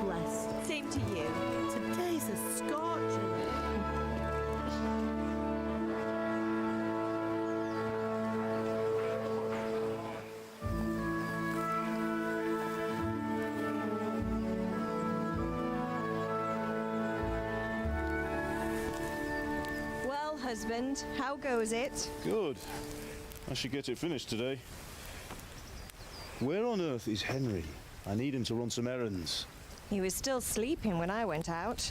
blessed. Same to you. Today's a scorcher. Well, husband, how goes it? Good. I should get it finished today. Where on earth is Henry? I need him to run some errands. He was still sleeping when I went out.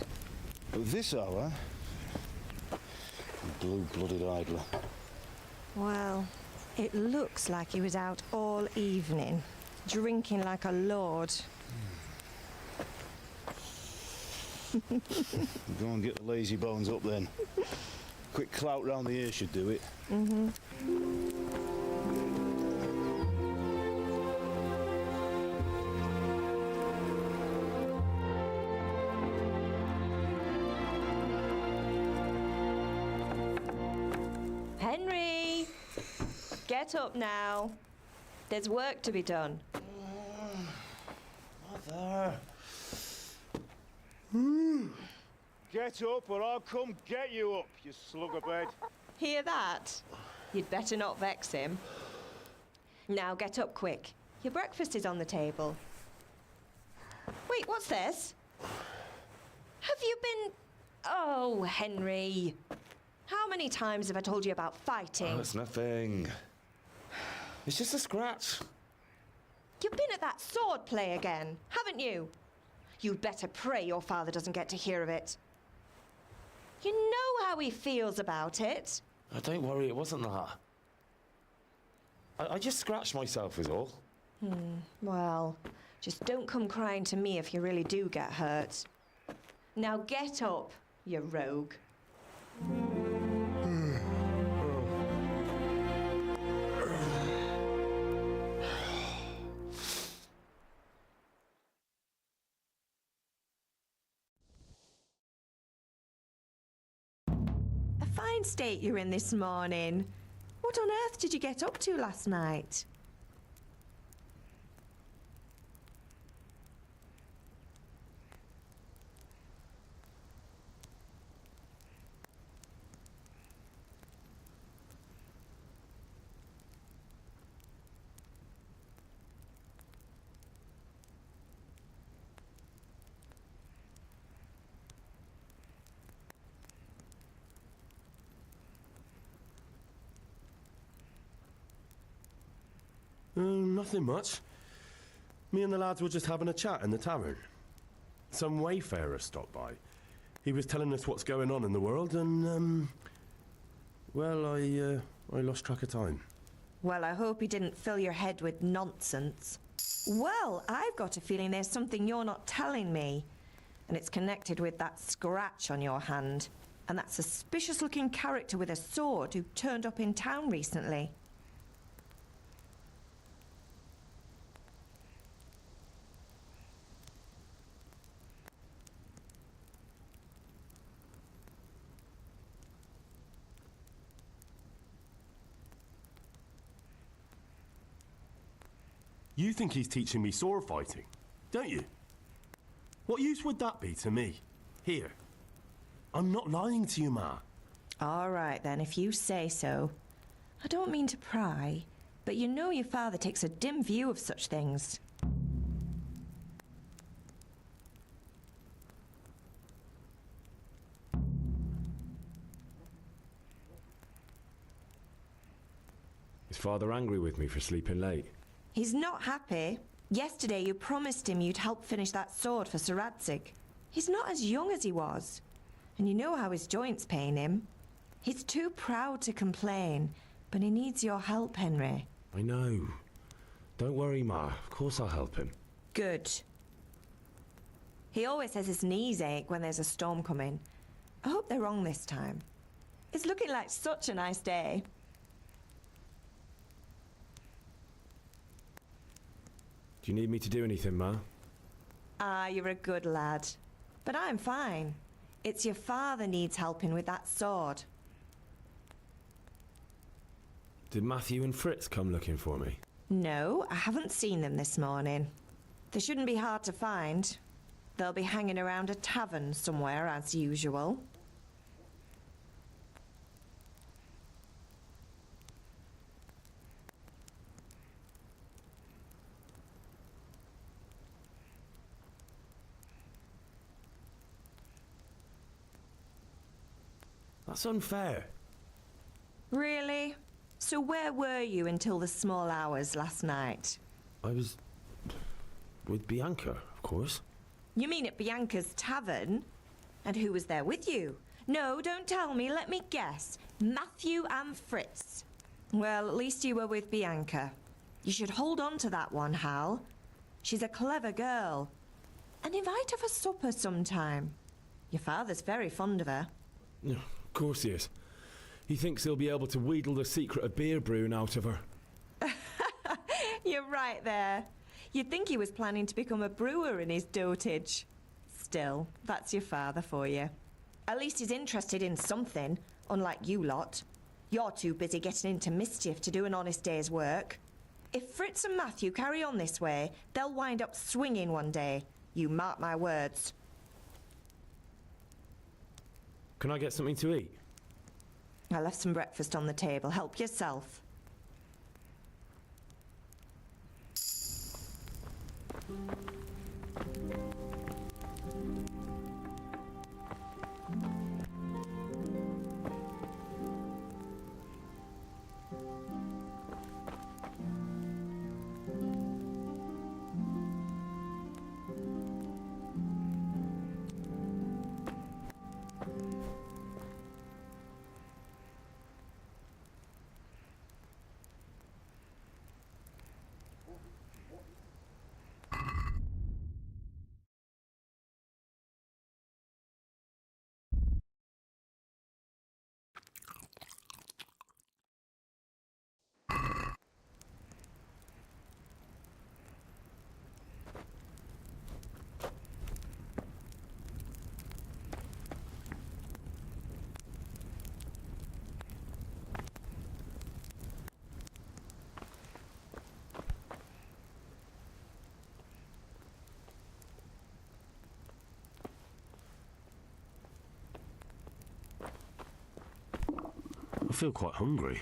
At this hour? Blue-blooded idler. Well, it looks like he was out all evening, drinking like a lord. Go and get the lazy bones up then. Quick clout round the ear should do it. Henry! Get up now. There's work to be done. Mother! Get up or I'll come get you up, you slug of bed. Hear that? You'd better not vex him. Now get up quick. Your breakfast is on the table. Wait, what's this? Have you been... Oh, Henry. How many times have I told you about fighting? Oh, it's nothing. It's just a scratch. You've been at that sword play again, haven't you? You'd better pray your father doesn't get to hear of it. You know how he feels about it. Oh, don't worry, it wasn't that. I just scratched myself is all. Well, just don't come crying to me if you really do get hurt. Now get up, you rogue. A fine state you're in this morning. What on earth did you get up to last night? Nothing much. Me and the lads were just having a chat in the tavern. Some wayfarer stopped by. He was telling us what's going on in the world and, well, I lost track of time. Well, I hope he didn't fill your head with nonsense. Well, I've got a feeling there's something you're not telling me. And it's connected with that scratch on your hand. And that suspicious-looking character with a sword who turned up in town recently. You think he's teaching me sword fighting, don't you? What use would that be to me? Here. I'm not lying to you, Ma. All right, then, if you say so. I don't mean to pry, but you know your father takes a dim view of such things. Is Father angry with me for sleeping late? He's not happy. Yesterday you promised him you'd help finish that sword for Sir Radzig. He's not as young as he was. And you know how his joints pain him. He's too proud to complain, but he needs your help, Henry. I know. Don't worry, Ma. Of course I'll help him. Good. He always says his knees ache when there's a storm coming. I hope they're wrong this time. It's looking like such a nice day. Do you need me to do anything, Ma? Ah, you're a good lad. But I'm fine. It's your father needs helping with that sword. Did Matthew and Fritz come looking for me? No, I haven't seen them this morning. They shouldn't be hard to find. They'll be hanging around a tavern somewhere, as usual. That's unfair. Really? So where were you until the small hours last night? I was with Bianca, of course. You mean at Bianca's tavern? And who was there with you? No, don't tell me, let me guess. Matthew and Fritz. Well, at least you were with Bianca. You should hold on to that one, Hal. She's a clever girl. And invite her for supper sometime. Your father's very fond of her. Yeah, of course he is. He thinks he'll be able to wheedle the secret of beer brewing out of her. You're right there. You'd think he was planning to become a brewer in his dotage. Still, that's your father for you. At least he's interested in something, unlike you lot. You're too busy getting into mischief to do an honest day's work. If Fritz and Matthew carry on this way, they'll wind up swinging one day. You mark my words. Can I get something to eat? I left some breakfast on the table. Help yourself. I feel quite hungry.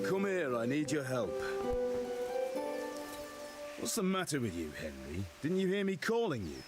Come here, I need your help. What's the matter with you, Henry? Didn't you hear me calling you?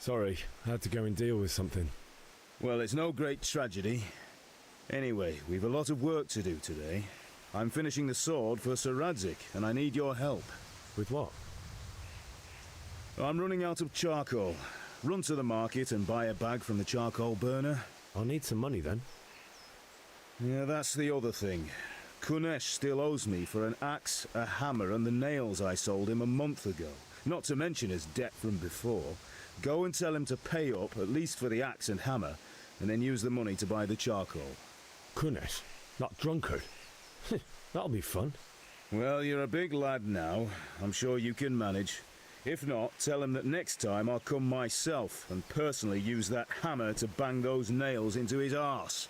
Sorry, I had to go and deal with something. Well, it's no great tragedy. Anyway, we've a lot of work to do today. I'm finishing the sword for Sir Radzik, and I need your help. With what? I'm running out of charcoal. Run to the market and buy a bag from the charcoal burner. I'll need some money then. Yeah, that's the other thing. Kunesh still owes me for an axe, a hammer, and the nails I sold him a month ago. Not to mention his debt from before. Go and tell him to pay up, at least for the axe and hammer, and then use the money to buy the charcoal. Kunesh? That drunkard? That'll be fun. Well, you're a big lad now. I'm sure you can manage. If not, tell him that next time I'll come myself and personally use that hammer to bang those nails into his arse.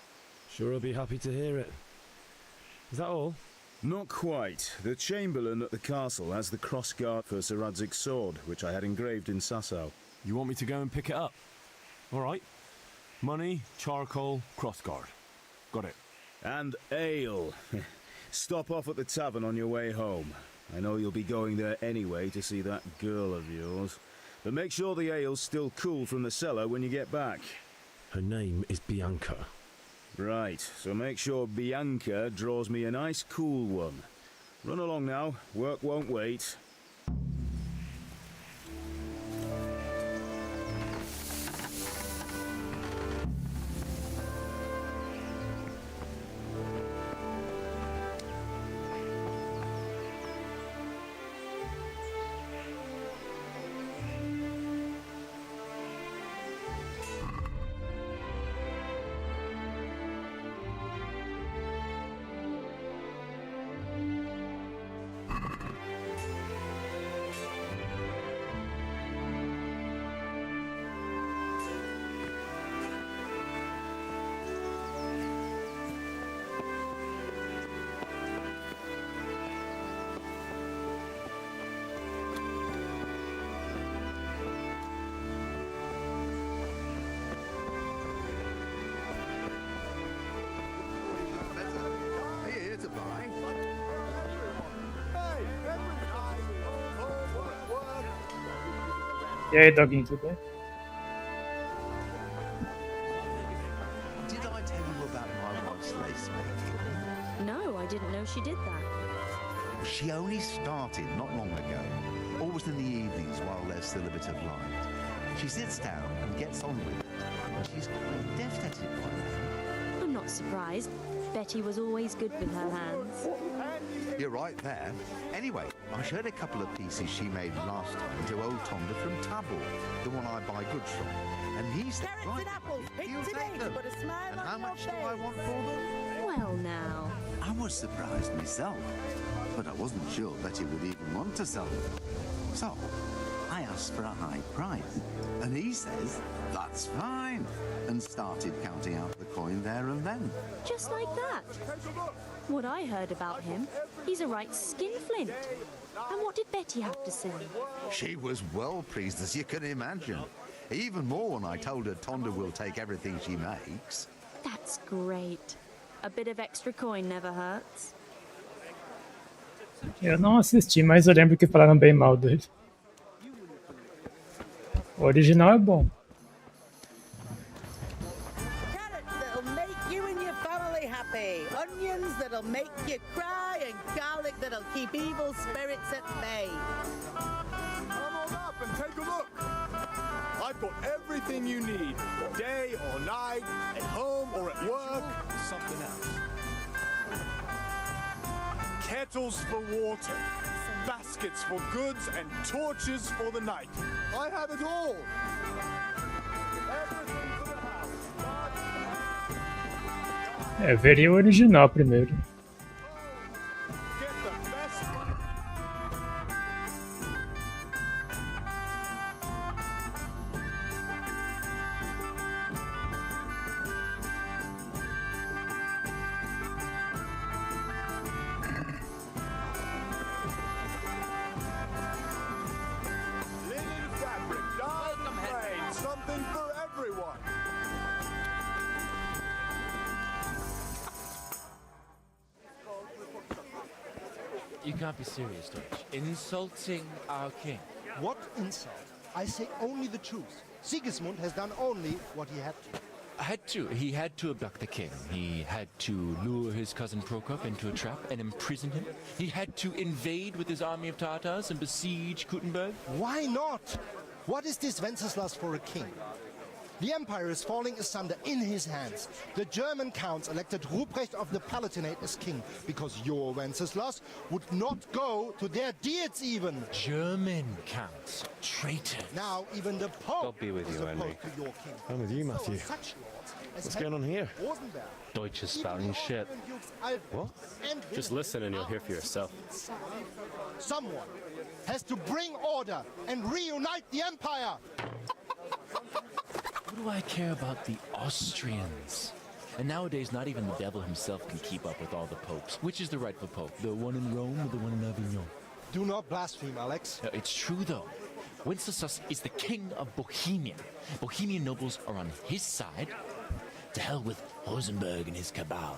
Sure I'll be happy to hear it. Is that all? Not quite. The Chamberlain at the castle has the crossguard for Sir Radzik's sword, which I had engraved in Sasau. You want me to go and pick it up? All right. Money, charcoal, crossguard. Got it. And ale. Stop off at the tavern on your way home. I know you'll be going there anyway to see that girl of yours. But make sure the ale's still cool from the cellar when you get back. Her name is Bianca. Right, so make sure Bianca draws me a nice cool one. Run along now, work won't wait. E aí, Doguinho, tudo bem? Did I tell you about my wife's lace making? No, I didn't know she did that. She only started not long ago, always in the evenings while there's still a bit of light. She sits down and gets on with it, and she's quite deft at it by now. I'm not surprised. Betty was always good with her hands. You're right there. Anyway, I showed a couple of pieces she made last time to old Tonda from Tubble, the one I buy goods from. And he said, Carrots and apples, picked you'll today take to them. put a smile And on how your much do I face. want for them? Well, now. I was surprised myself, but I wasn't sure Betty would even want to sell them. So, I asked for a high price, and he says, that's fine, and started counting out the coin there and then. Just like that. What I heard about him, he's a right skinflint. And what did Betty have to say? She was well pleased, as you can imagine. Even more when I told her Tonda will take everything she makes. That's great. A bit of extra coin never hurts. Eu não assisti, mas eu lembro que falaram bem mal dele. O original é bom. Carrots that'll make you and your family happy. Onions that'll make you cry, and garlic that'll keep evil spirits at bay. Come on up and take a look. I've got everything you need, day or night, at home or at work. Something else. Kettles for water, baskets for goods, and torches for the night. I have it all. Everything for the house. É, eu veria o original primeiro. Get the best. Linen fabric, dyed and plain, something for everyone. You can't be serious, Dutch. Insulting our king. What insult? I say only the truth. Sigismund has done only what he had to. He had to abduct the king. He had to lure his cousin Prokop into a trap and imprison him. He had to invade with his army of Tatars and besiege Kuttenberg. Why not? What is this Wenceslas for a king? The empire is falling asunder in his hands. The German counts elected Ruprecht of the Palatinate as king because your Wenceslas would not go to their deeds even. German counts, traitors. Now even the Pope God be with is you, Henry. opposed to your king. I'm with you, Matthew. So such lords as What's going on here? Rosenberg, Deutsch is spouting shit. What? Just listen and you'll hear for yourself. Someone has to bring order and reunite the empire. What do I care about the Austrians? And nowadays, not even the devil himself can keep up with all the popes. Which is the rightful pope? The one in Rome or the one in Avignon? Do not blaspheme, Alex. No, it's true, though. Wenceslas is the king of Bohemia. Bohemian nobles are on his side. To hell with Rosenberg and his cabal.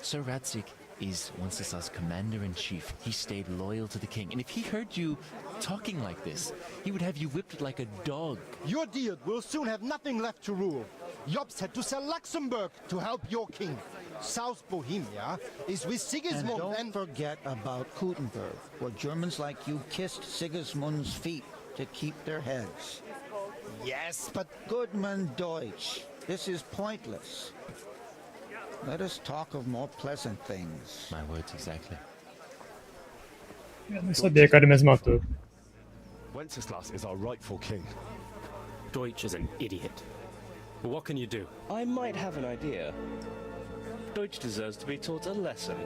Sir Radzig is Wenceslas' commander-in-chief. He stayed loyal to the king. And if he heard you talking like this, he would have you whipped like a dog. Your deal will soon have nothing left to rule. Jobst had to sell Luxembourg to help your king. South Bohemia is with Sigismund and don't forget about Kuttenberg, where Germans like you kissed Sigismund's feet to keep their heads. Yes, but Goodman Deutsch, this is pointless. Let us talk of more pleasant things. My words exactly. Eu não sabia que era o mesmo ator. Wenceslas is our rightful king. Deutsch is an idiot. But what can you do? I might have an idea. Deutsch deserves to be taught a lesson.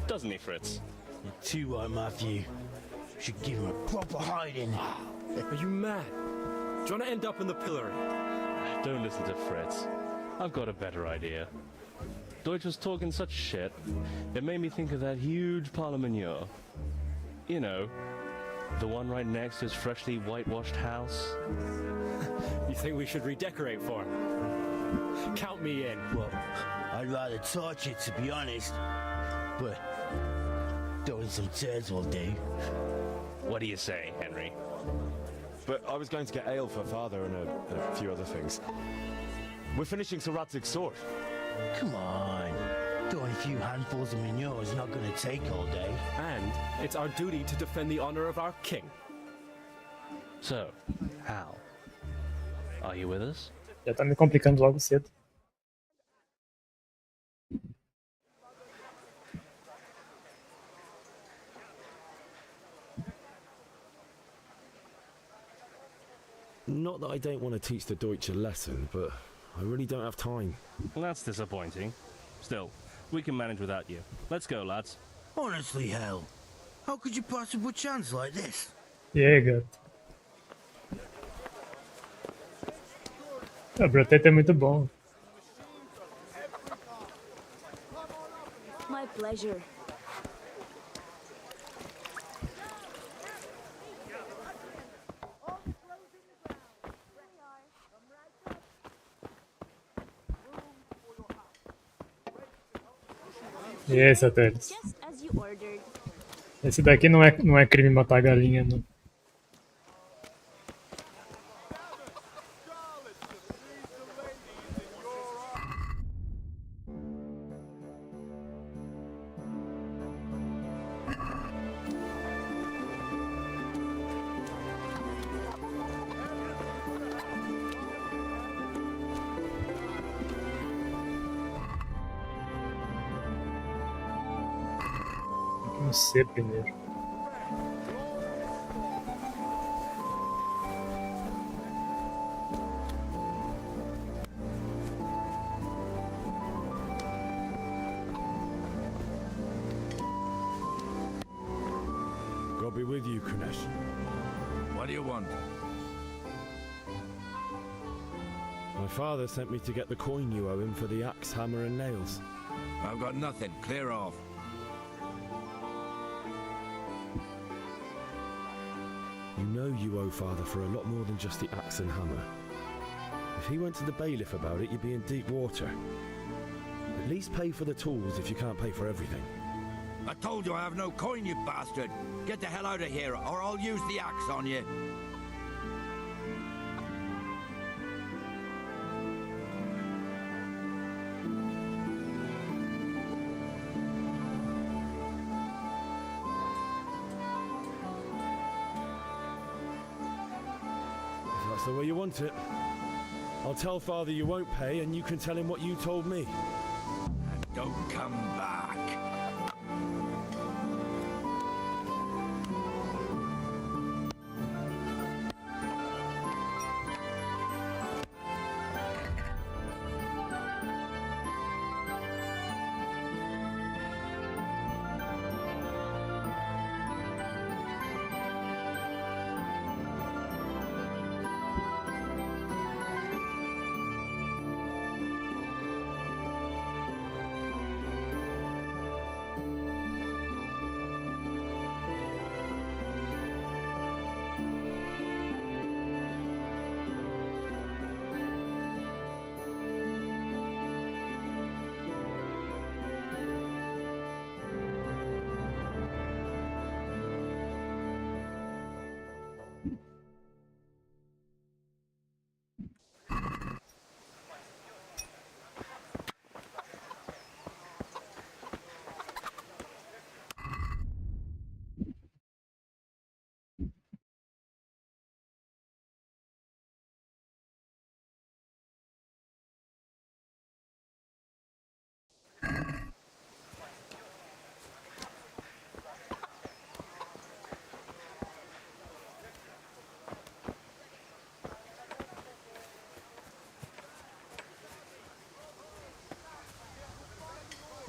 Doesn't he, Fritz? You're too right, Matthew. Should give him a proper hiding. Are you mad? Do you want to end up in the pillory? Don't listen to Fritz. I've got a better idea. Deutsch was talking such shit, it made me think of that huge parliament. You know, the one right next to his freshly whitewashed house. You think we should redecorate for him? Count me in. Well, I'd rather torch it, to be honest. But throwing some turds will do. What do you say, Henry? But I was going to get ale for father and a few other things. We're finishing Sir Radzig's sword. Come on. Throwing a few handfuls of manure is not going to take all day. And it's our duty to defend the honor of our king. So, Hal, are you with us? Já tá me complicando logo cedo. Not that I don't want to teach the Deutsch a lesson, but I really don't have time. Well, that's disappointing. Still, we can manage without you. Let's go, lads. Honestly, Hal, how could you possibly chance like this? E aí, gato? O Brotete é muito bom. My pleasure. E aí, satélites? Just as you ordered. Esse daqui não é crime matar galinha, não. Não sei primeiro. God be with you, Kunesh. What do you want? My father sent me to get the coin you owe him for the axe, hammer and nails. I've got nothing. Clear off. You know you owe father for a lot more than just the axe and hammer. If he went to the bailiff about it, you'd be in deep water. At least pay for the tools if you can't pay for everything. I told you I have no coin, you bastard. Get the hell out of here, or I'll use the axe on you. that's the way you want it. I'll tell Father you won't pay, and you can tell him what you told me. And don't come back.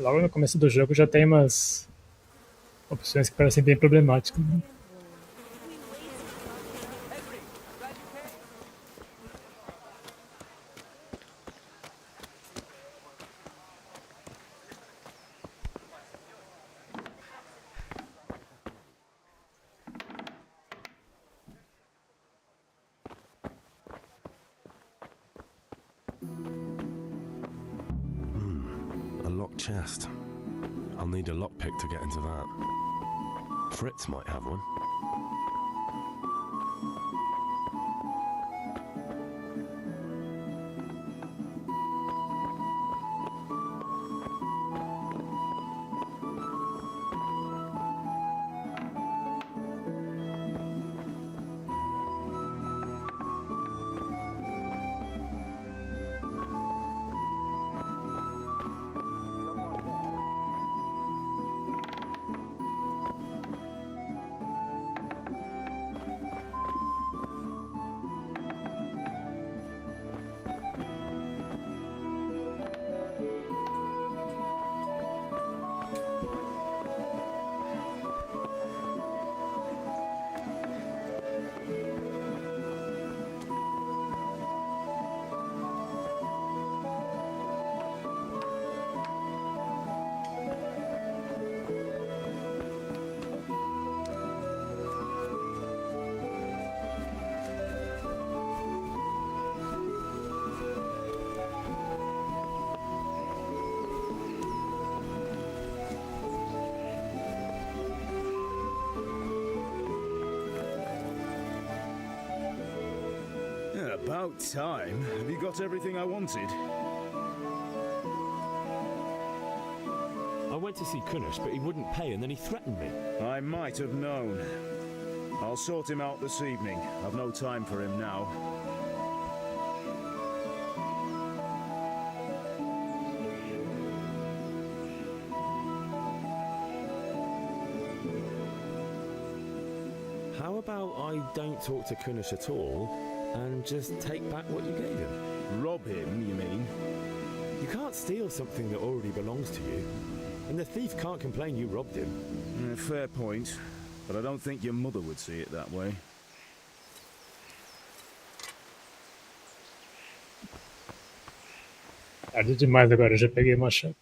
Logo no começo do jogo já tem umas opções que parecem bem problemáticas, né? A locked chest. I'll need a lockpick to get into that. Fritz might have one. About time. Have you got everything I wanted? I went to see Kunnish, but he wouldn't pay, and then he threatened me. I might have known. I'll sort him out this evening. I've no time for him now. How about I don't talk to Kunnish at all, and just take back what you gave him? Rob him, you mean? You can't steal something that already belongs to you. And the thief can't complain you robbed him. Fair point. But I don't think your mother would see it that way. Tarde demais agora, eu já peguei o machado.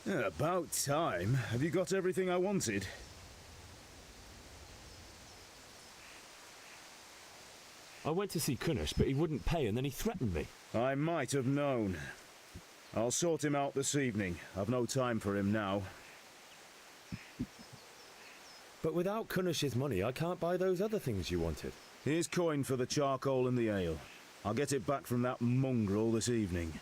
About time. Have you got everything I wanted? I went to see Kunnish, but he wouldn't pay, and then he threatened me. I might have known. I'll sort him out this evening. I've no time for him now. But without Kunnish's money, I can't buy those other things you wanted. Here's coin for the charcoal and the ale. I'll get it back from that mongrel this evening.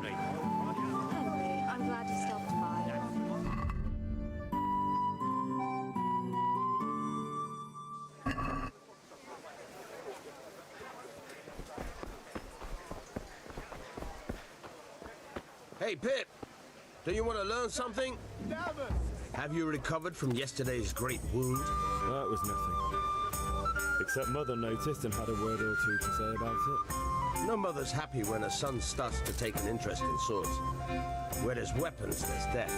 me. Henry, I'm glad you stopped by. Hey, Pip. Do you want to learn something? Have you recovered from yesterday's great wound? That was nothing. Except Mother noticed and had a word or two to say about it. No mother's happy when her son starts to take an interest in swords. Where there's weapons, there's death.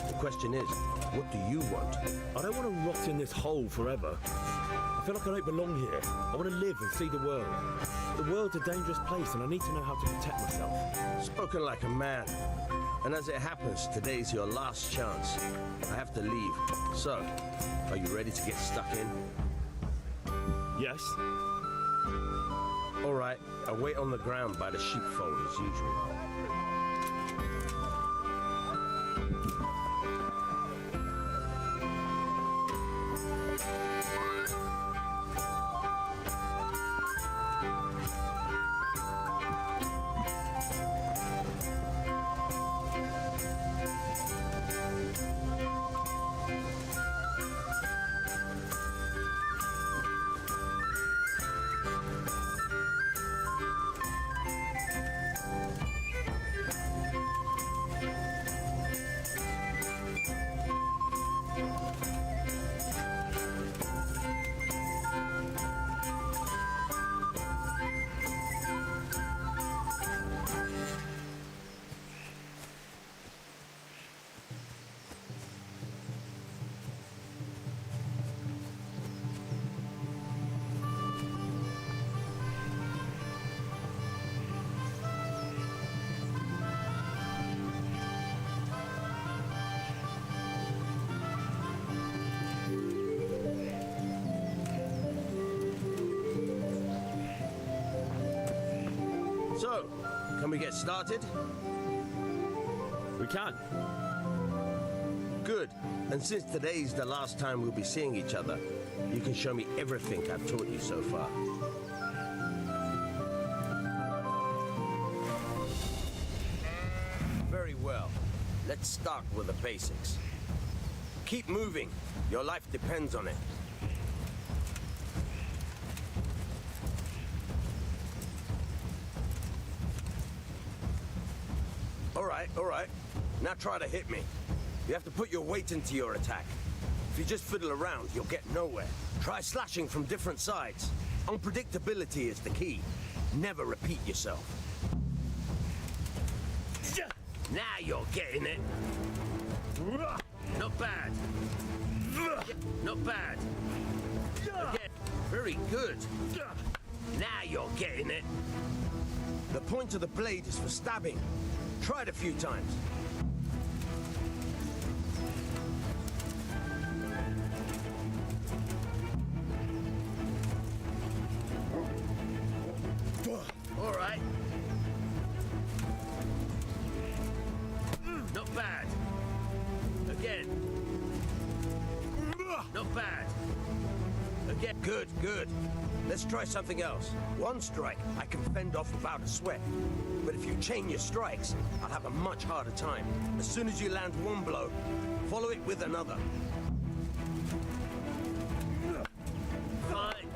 The question is, what do you want? I don't want to rot in this hole forever. I feel like I don't belong here. I want to live and see the world. The world's a dangerous place and I need to know how to protect myself. Spoken like a man. And as it happens, today's your last chance. I have to leave. So, are you ready to get stuck in? Yes. All right, I'll wait on the ground by the sheepfold as usual. So, can we get started? We can. Good. And since today's the last time we'll be seeing each other, you can show me everything I've taught you so far. Very well. Let's start with the basics. Keep moving. Your life depends on it. All right. Now try to hit me. You have to put your weight into your attack. If you just fiddle around, you'll get nowhere. Try slashing from different sides. Unpredictability is the key. Never repeat yourself. Now you're getting it. Not bad. Not bad. Again. Very good. Now you're getting it. The point of the blade is for stabbing. Try it a few times. All right. Not bad. Again. Not bad. Again. Good. Let's try something else. One strike, I can fend off without a sweat. But if you chain your strikes, I'll have a much harder time. As soon as you land one blow, follow it with another. Fine.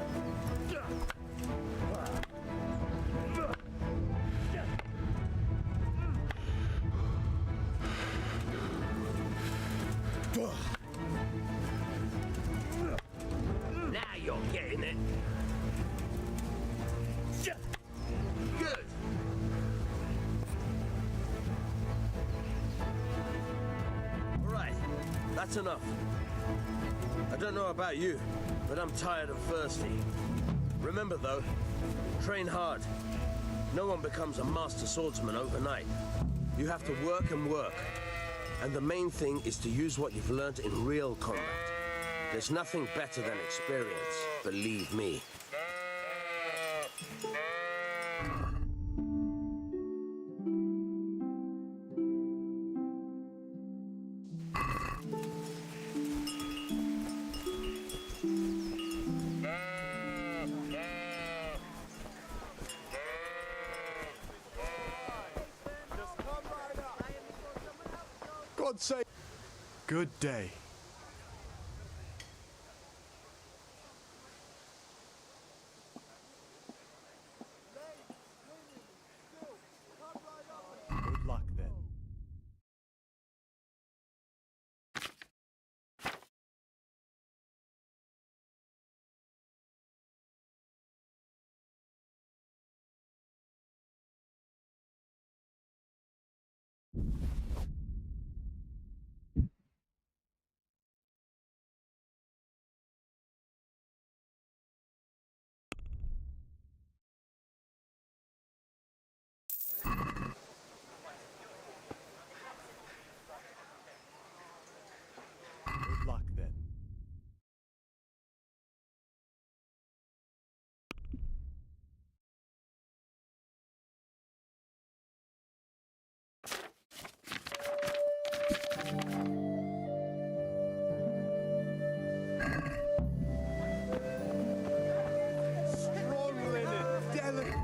Now you're getting it. Good. All right, that's enough. I don't know about you, but I'm tired and thirsty. Remember though, train hard. No one becomes a master swordsman overnight. You have to work and work. And the main thing is to use what you've learned in real combat. There's nothing better than experience, believe me. God save. Good day. Good luck then. Good luck then. Strong linen, delicate.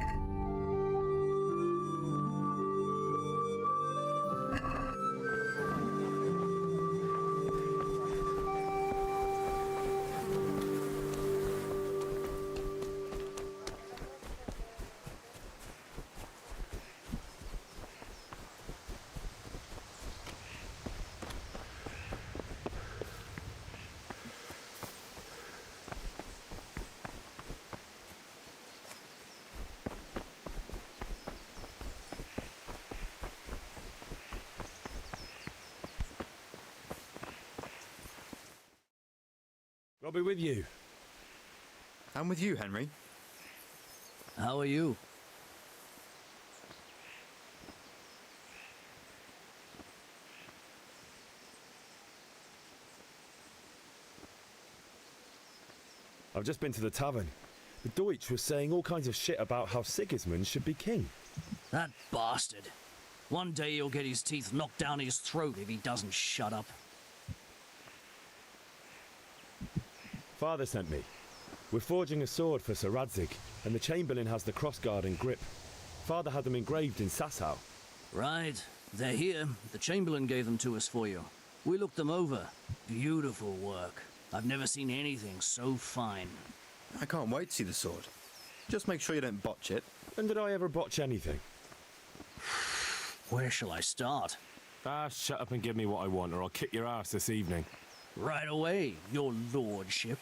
I'll be with you. I'm with you, Henry. How are you? I've just been to the tavern. The Deutsch was saying all kinds of shit about how Sigismund should be king. That bastard. One day he'll get his teeth knocked down his throat if he doesn't shut up. Father sent me. We're forging a sword for Sir Radzig, and the Chamberlain has the crossguard and grip. Father had them engraved in Sasau. Right. They're here. The Chamberlain gave them to us for you. We looked them over. Beautiful work. I've never seen anything so fine. I can't wait to see the sword. Just make sure you don't botch it. When did I ever botch anything? Where shall I start? Shut up and give me what I want, or I'll kick your ass this evening. Right away, your lordship.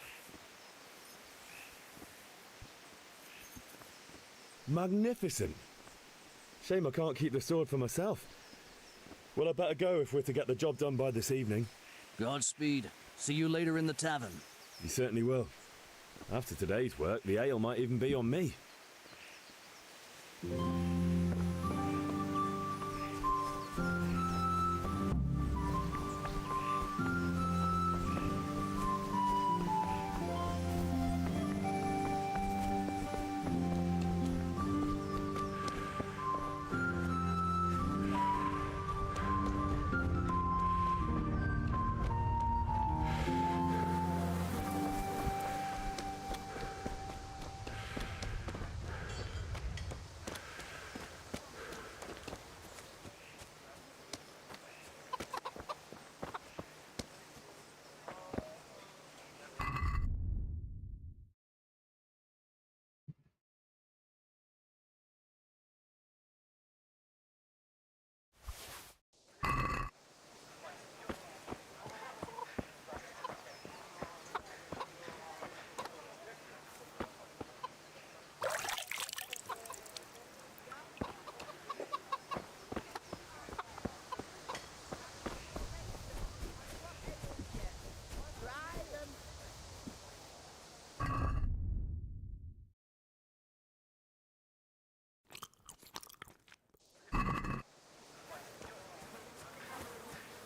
Magnificent. Shame I can't keep the sword for myself. Well, I better go if we're to get the job done by this evening. Godspeed. See you later in the tavern. You certainly will. After today's work, the ale might even be on me.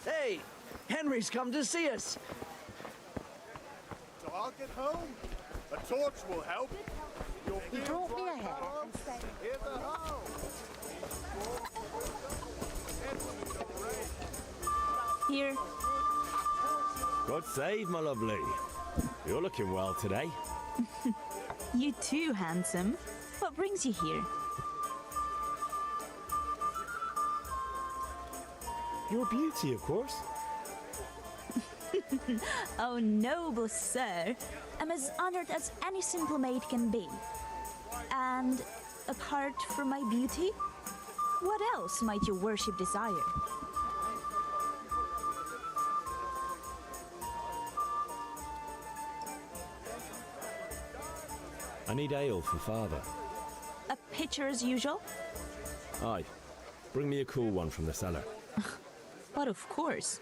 Hey, Henry's come to see us. Dark at home? A torch will help. He brought me ahead and said, Here's a hoe. Here. God save, my lovely. You're looking well today. You too, handsome. What brings you here? Your beauty, of course. Oh, noble sir. I'm as honored as any simple maid can be. And apart from my beauty, what else might your worship desire? I need ale for father. A pitcher as usual? Aye. Bring me a cool one from the cellar. But of course.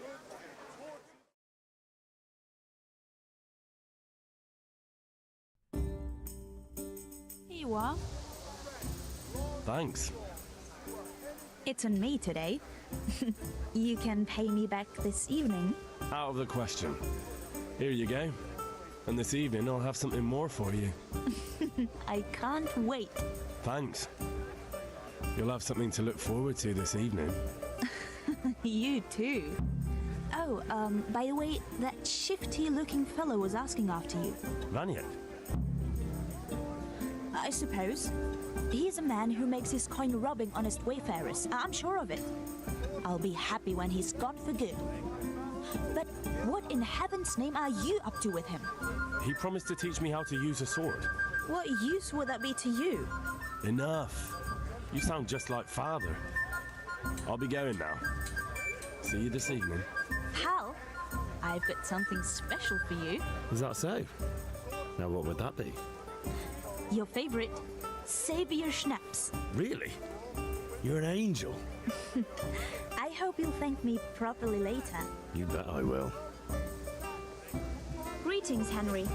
Here you are. Thanks. It's on me today. You can pay me back this evening. Out of the question. Here you go. And this evening I'll have something more for you. I can't wait. Thanks. You'll have something to look forward to this evening. You too. Oh, by the way, that shifty-looking fellow was asking after you. Vanya? I suppose. He's a man who makes his coin robbing honest wayfarers. I'm sure of it. I'll be happy when he's gone for good. But what in heaven's name are you up to with him? He promised to teach me how to use a sword. What use would that be to you? Enough. You sound just like father. I'll be going now. See you this evening. Hal, I've got something special for you. Is that so? Now what would that be? Your favorite, Savior Schnapps. Really? You're an angel. I hope you'll thank me properly later. You bet I will. Greetings, Henry.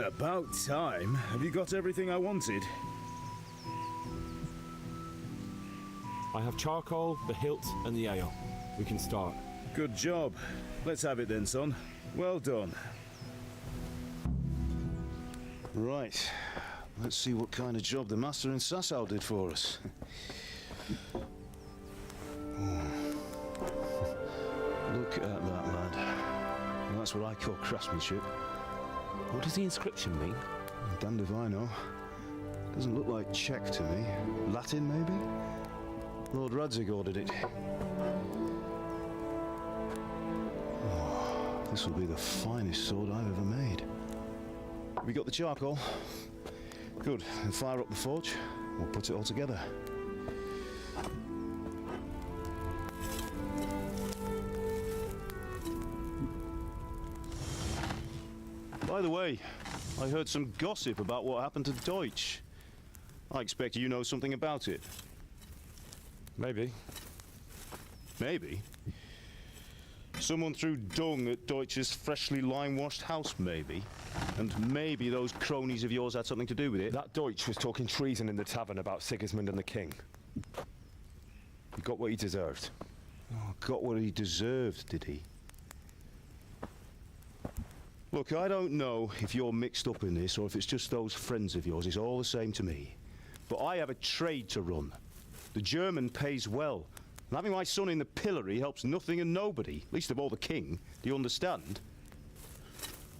About time. Have you got everything I wanted? I have charcoal, the hilt, and the ale. We can start. Good job. Let's have it then, son. Well done. Right. Let's see what kind of job the master in Sasau did for us. Look at that, lad. Well, that's what I call craftsmanship. What does the inscription mean? Damned if I know. Doesn't look like Czech to me. Latin, maybe? Lord Radzig ordered it. Oh, this will be the finest sword I've ever made. Have you got the charcoal? Good. Then fire up the forge. We'll put it all together. By the way, I heard some gossip about what happened to Deutsch. I expect you know something about it. Maybe. Maybe? Someone threw dung at Deutsch's freshly lime-washed house, maybe? And maybe those cronies of yours had something to do with it? That Deutsch was talking treason in the tavern about Sigismund and the king. He got what he deserved. Oh, got what he deserved, did he? Look, I don't know if you're mixed up in this or if it's just those friends of yours. It's all the same to me. But I have a trade to run. The German pays well. And having my son in the pillory helps nothing and nobody, least of all the king. Do you understand?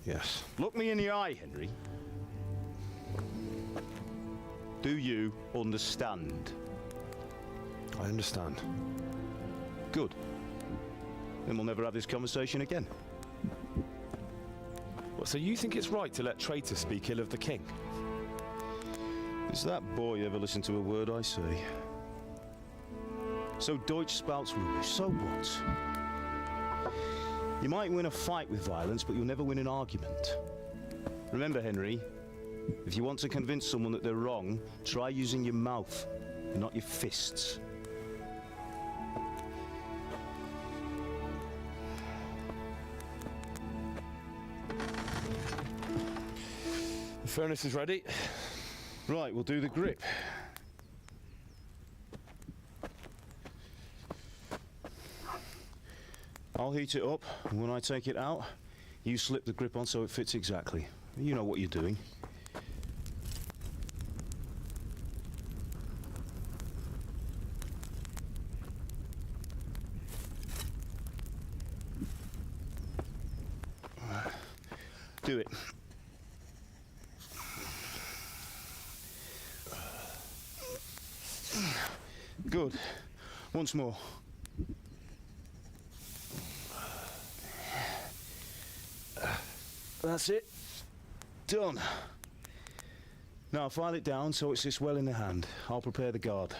Yes. Look me in the eye, Henry. Do you understand? I understand. Good. Then we'll never have this conversation again. What, so you think it's right to let traitors speak ill of the king? Does that boy ever listen to a word I say? So Deutsch spouts rubbish, so what? You might win a fight with violence, but you'll never win an argument. Remember, Henry, if you want to convince someone that they're wrong, try using your mouth, not your fists. furnace is ready. Right, we'll do the grip. I'll heat it up, and when I take it out, you slip the grip on so it fits exactly. You know what you're doing. Do it. Good. Once more. That's it. Done. Now file it down so it sits well in the hand. I'll prepare the guard.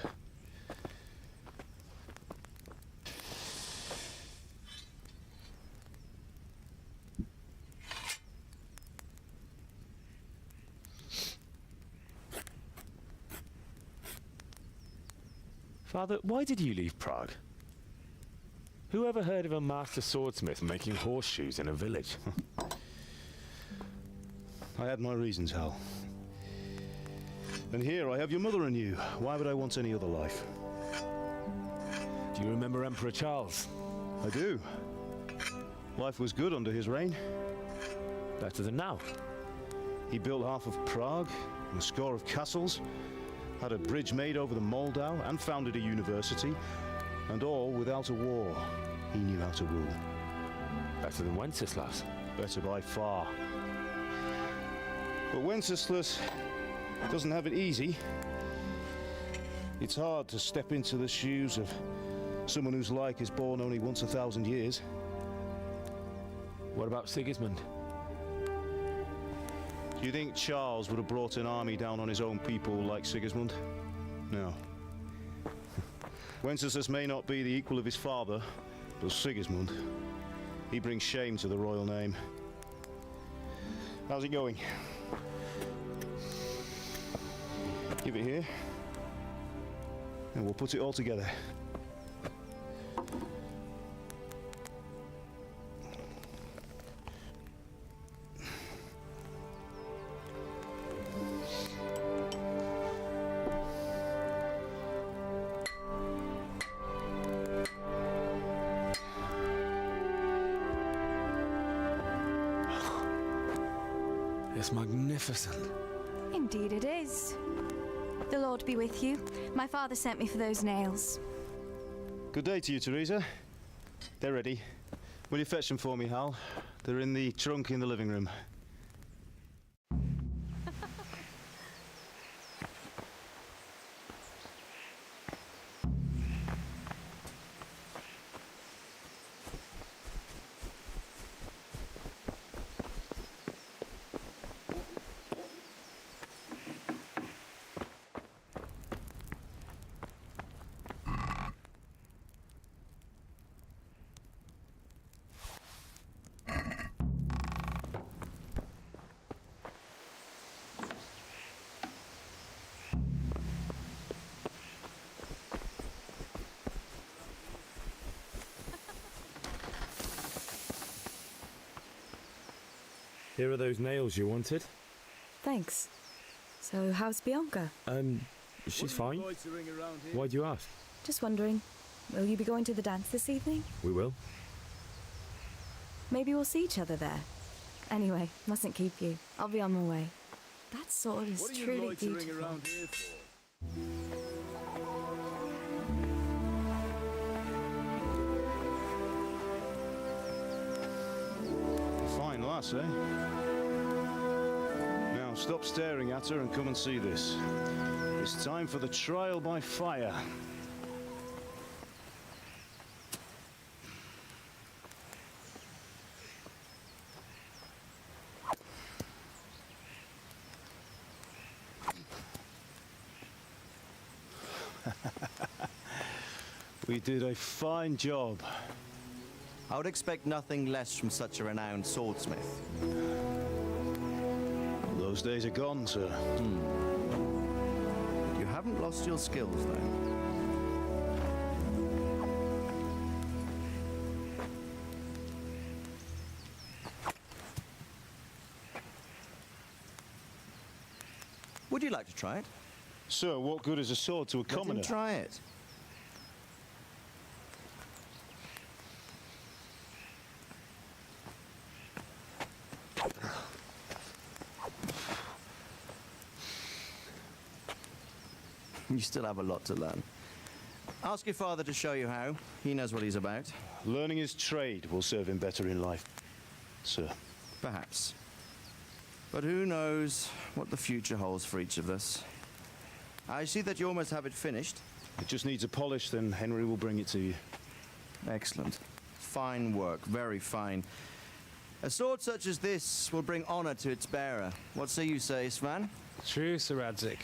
Father, why did you leave Prague? Who ever heard of a master swordsmith making horseshoes in a village? I had my reasons, Hal. And here I have your mother and you. Why would I want any other life? Do you remember Emperor Charles? I do. Life was good under his reign. Better than now. He built half of Prague, and a score of castles, had a bridge made over the Moldau, and founded a university, and all without a war. He knew how to rule. Better than Wenceslas. Better by far. But Wenceslas doesn't have it easy. It's hard to step into the shoes of someone whose like is born only once 1,000 years. What about Sigismund? Do you think Charles would have brought an army down on his own people like Sigismund? No. Wenceslas may not be the equal of his father, but Sigismund, he brings shame to the royal name. How's it going? Give it here, and we'll put it all together. It's magnificent. Indeed it is. The Lord be with you. My father sent me for those nails. Good day to you, Teresa. They're ready. Will you fetch them for me, Hal? They're in the trunk in the living room. Here are those nails you wanted. Thanks. So, how's Bianca? She's fine. Why do you ask? Just wondering, will you be going to the dance this evening? We will. Maybe we'll see each other there. Anyway, mustn't keep you. I'll be on my way. That sword is truly beautiful. Around here for? Fine lass, eh? Now stop staring at her and come and see this. It's time for the trial by fire. We did a fine job. I would expect nothing less from such a renowned swordsmith. Those days are gone, sir. You haven't lost your skills, though. Would you like to try it? Sir, what good is a sword to a commoner? Let him try it. You still have a lot to learn. Ask your father to show you how. He knows what he's about. Learning his trade will serve him better in life, sir. Perhaps. But who knows what the future holds for each of us. I see that you almost have it finished. It just needs a polish, then Henry will bring it to you. Excellent. Fine work, very fine. A sword such as this will bring honor to its bearer. What say you, Svan? True, Sir Radzik.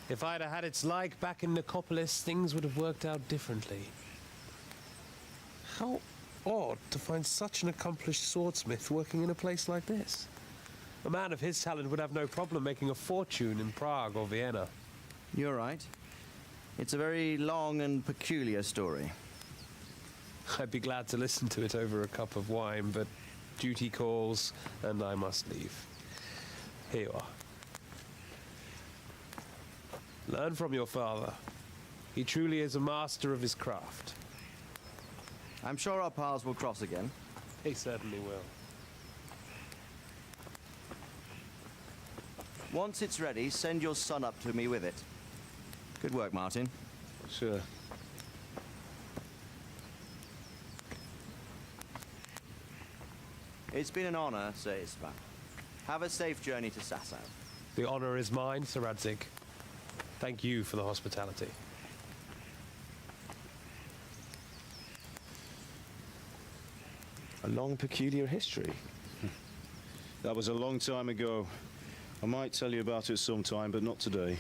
If I'd have had its like back in Nicopolis, things would have worked out differently. How odd to find such an accomplished swordsmith working in a place like this. A man of his talent would have no problem making a fortune in Prague or Vienna. You're right. It's a very long and peculiar story. I'd be glad to listen to it over a cup of wine, but duty calls, and I must leave. Here you are. Learn from your father. He truly is a master of his craft. I'm sure our paths will cross again. He certainly will. Once it's ready, send your son up to me with it. Good work, Martin. Sure. It's been an honor, Sir Isvan. Have a safe journey to Sasau. The honor is mine, Sir Radzik. Thank you for the hospitality. A long, peculiar history. That was a long time ago. I might tell you about it sometime, but not today.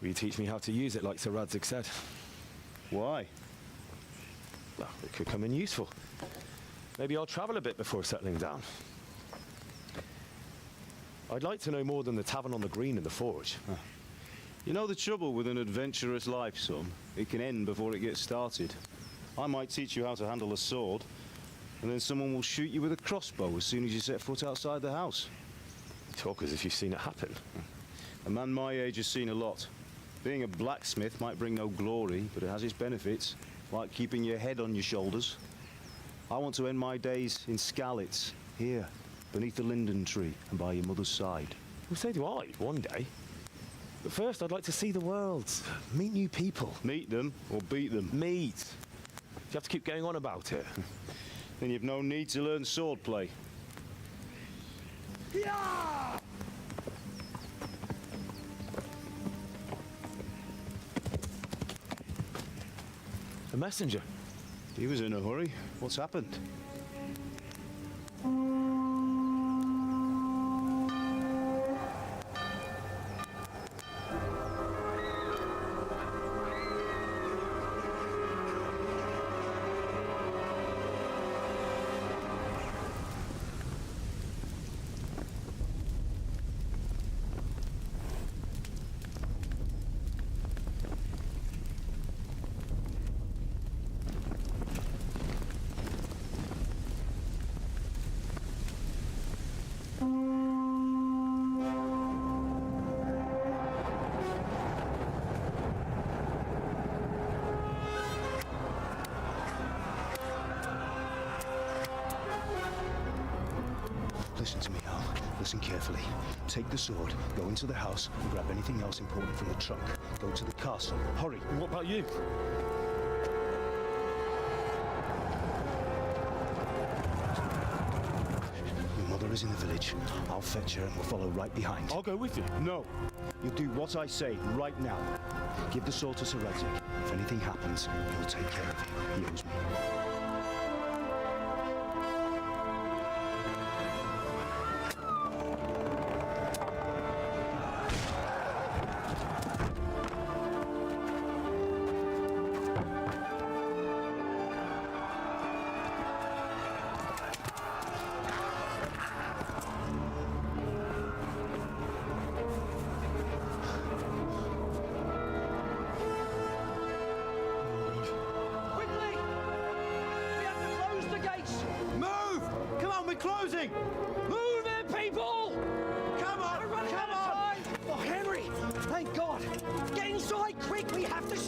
Will you teach me how to use it like Sir Radzik said? Why? Well, it could come in useful. Maybe I'll travel a bit before settling down. I'd like to know more than the tavern on the green and the forge. You know the trouble with an adventurous life, son? It can end before it gets started. I might teach you how to handle a sword, and then someone will shoot you with a crossbow as soon as you set foot outside the house. You talk as if you've seen it happen. A man my age has seen a lot. Being a blacksmith might bring no glory, but it has its benefits, like keeping your head on your shoulders. I want to end my days in Skalitz, here, beneath the linden tree and by your mother's side. Well, so do I, one day. But first, I'd like to see the world, meet new people. Meet them or beat them? Meet. You have to keep going on about it. Then you've no need to learn swordplay. Yeah! A messenger. He was in a hurry. What's happened? Listen to me, Al. Listen carefully. Take the sword, go into the house, and grab anything else important from the trunk. Go to the castle. Hurry. And what about you? Your mother is in the village. I'll fetch her and we'll follow right behind. I'll go with you. No. You'll do what I say right now. Give the sword to Sir Radzik. If anything happens, he'll take care of you. He owes me. Closing! Move it, people! Come on!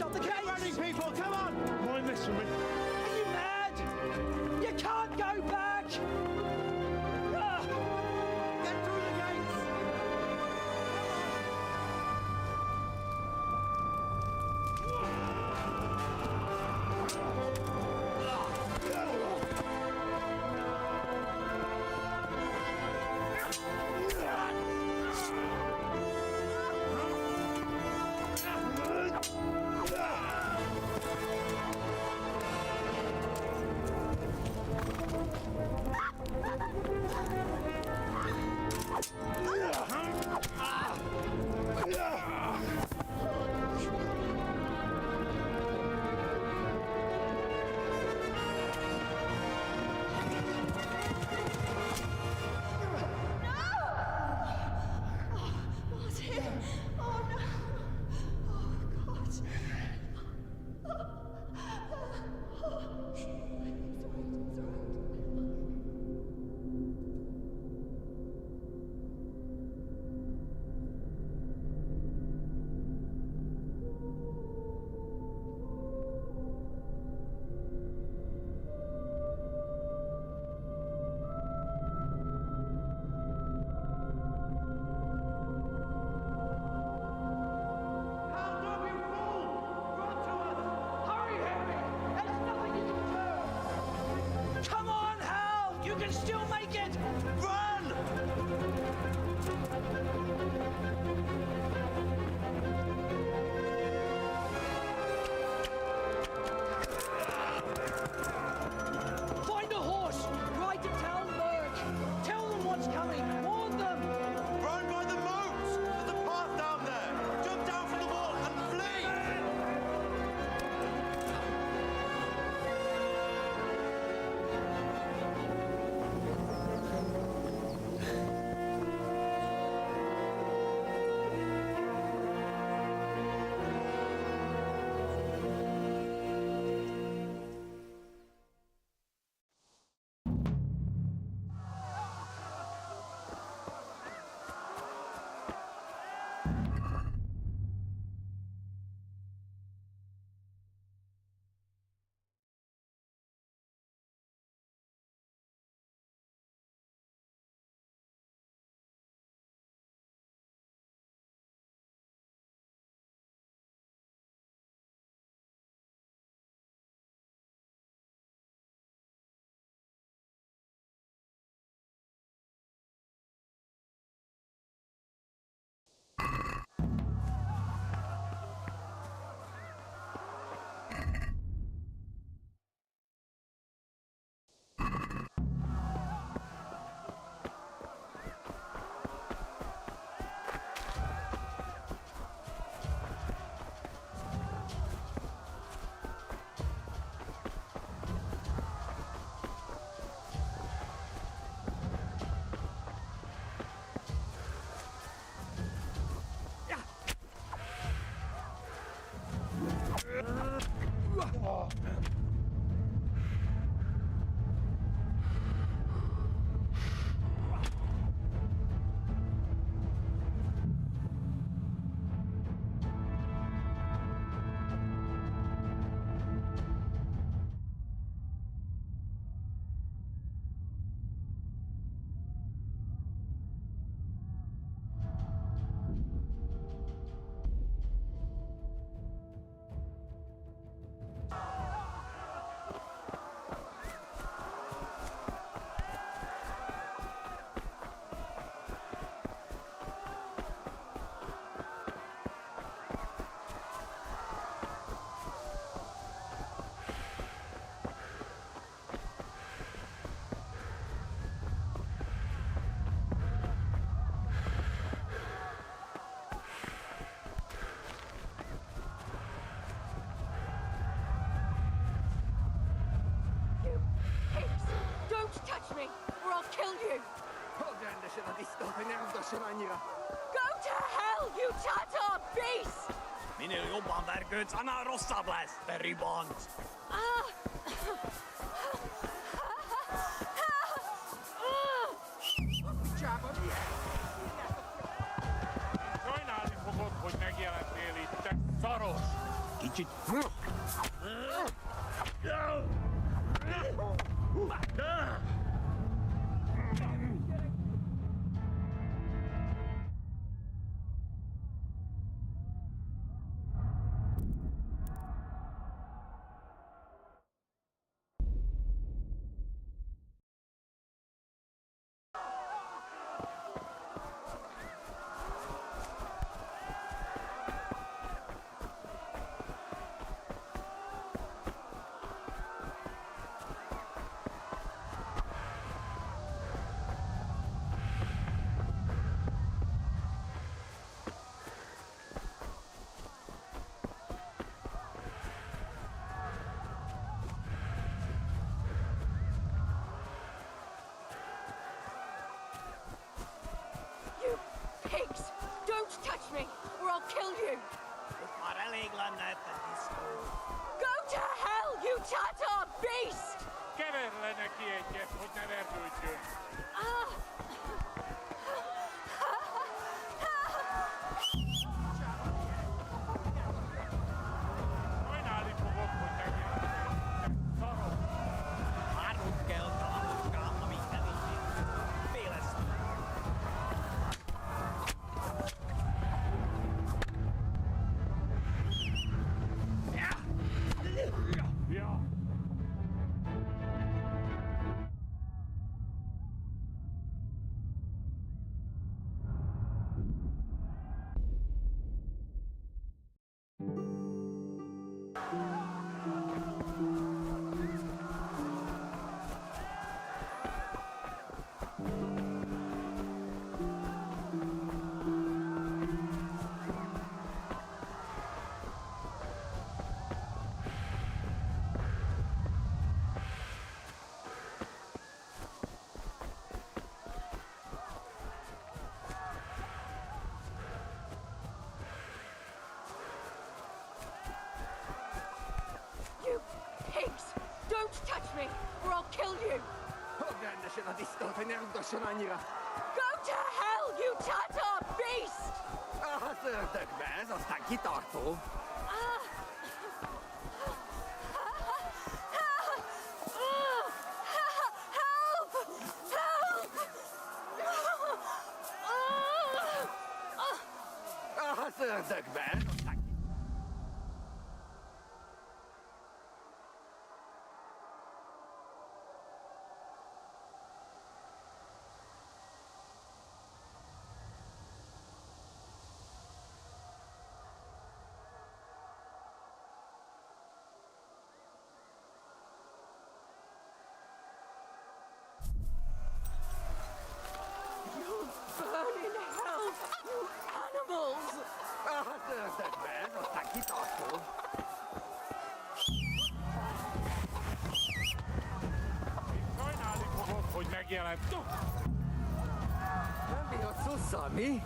stop the gates! Get running, people, come on! Mind this for me. Are you mad? You can't go back! Ah! Get through the gates! Go to hell, you Tatar beast! Minä jumpan värkyt sana rossabläs, veribond. kicsit. Pigs! Don't touch me, or I'll kill you! Go to hell, you Tatar beast! You pigs! Don't touch me, or I'll kill you! Go to hell, you Tatar beast! You'll burn in hell, you animals! Hogy megjelent. Nem bírod szusszal, mi?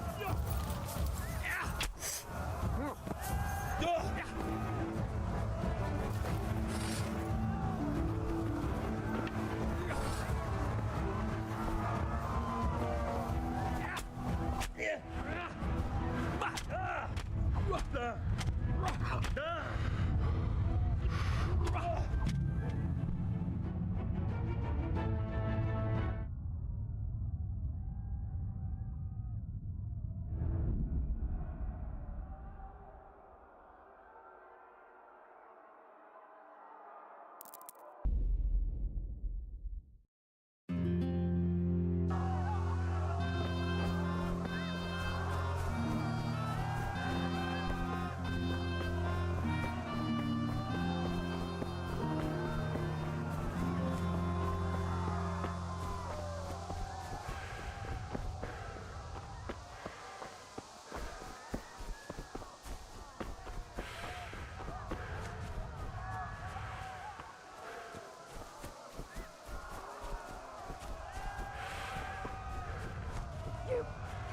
You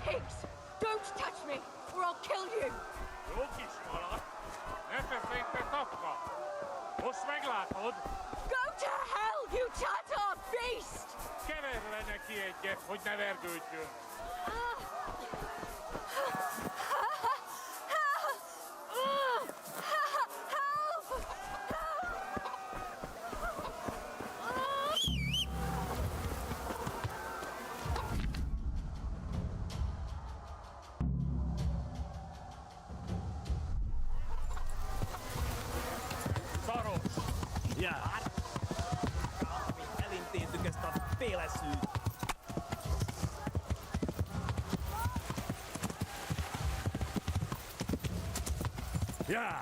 pigs! Don't touch me, or I'll kill you! Jó kis malak, ne feszélyt tapka! Most meglátod! Go to hell, you Tatar beast! Kever le neki egyet, hogy ne vergődjön! Ja. Elintézüket a féleszű. Ja.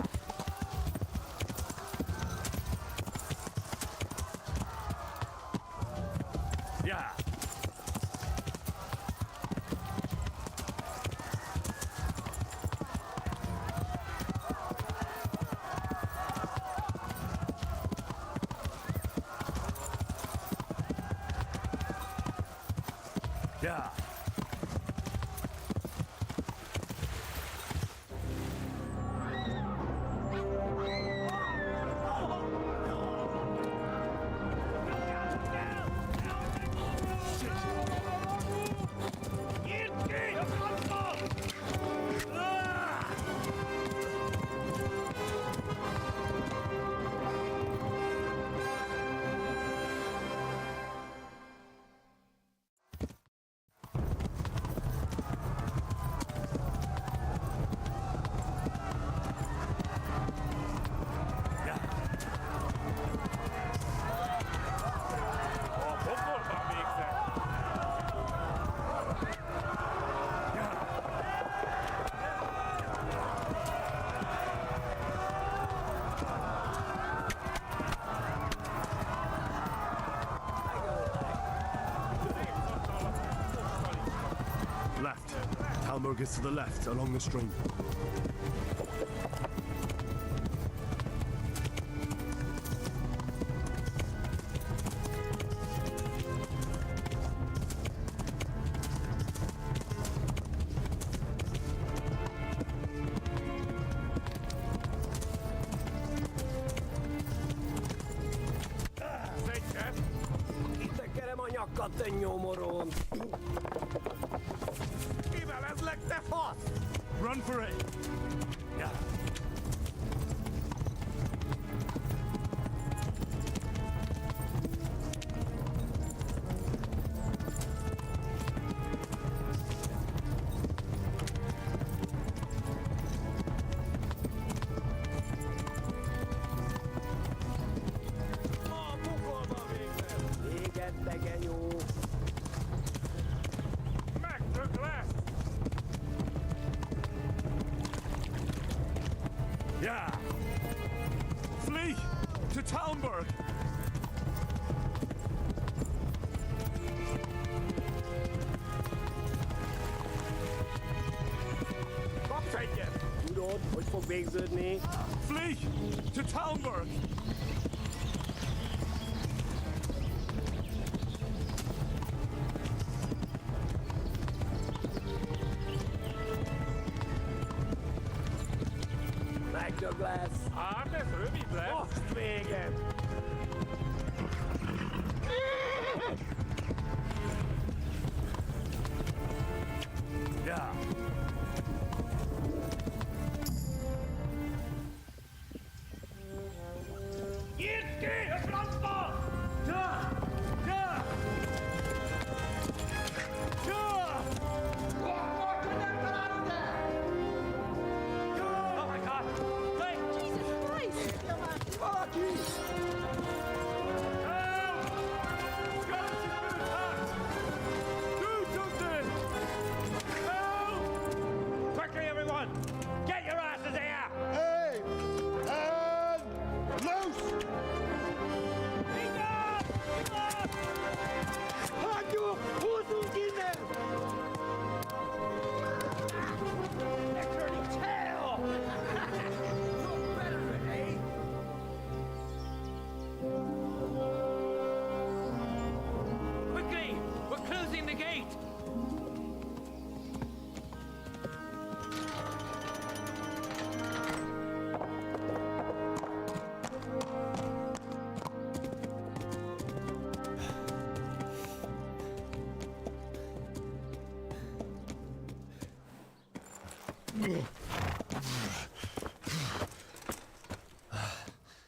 Ja. Ja. Left. Talmberg is to the left, along the stream. Kitekerem a nyakat, te nyomorom! Kivelezlek, te fasz! Run for it! Yeah. A pokolba végre! Véged, tegenyó! Megtök lesz! Yeah! Flee! To Talmberg! Kapsz egyet! Tudod, hogy fog végződni? Flee! To Talmberg! Megdög lesz! Hát ez rövid lesz! Most véged! Yeah! Nyitd ki! A francba! Ja! Ja! Ja! Oh my God! Wait! Jesus Christ! Valaki! Help! Scouts have been attacked! Do something! Help! Quickly, everyone! Get your asses here! Hey! Loose! Hagyjuk! Húzzunk innen! They're turning tail! Look better, eh? Quickly! We're closing the gate!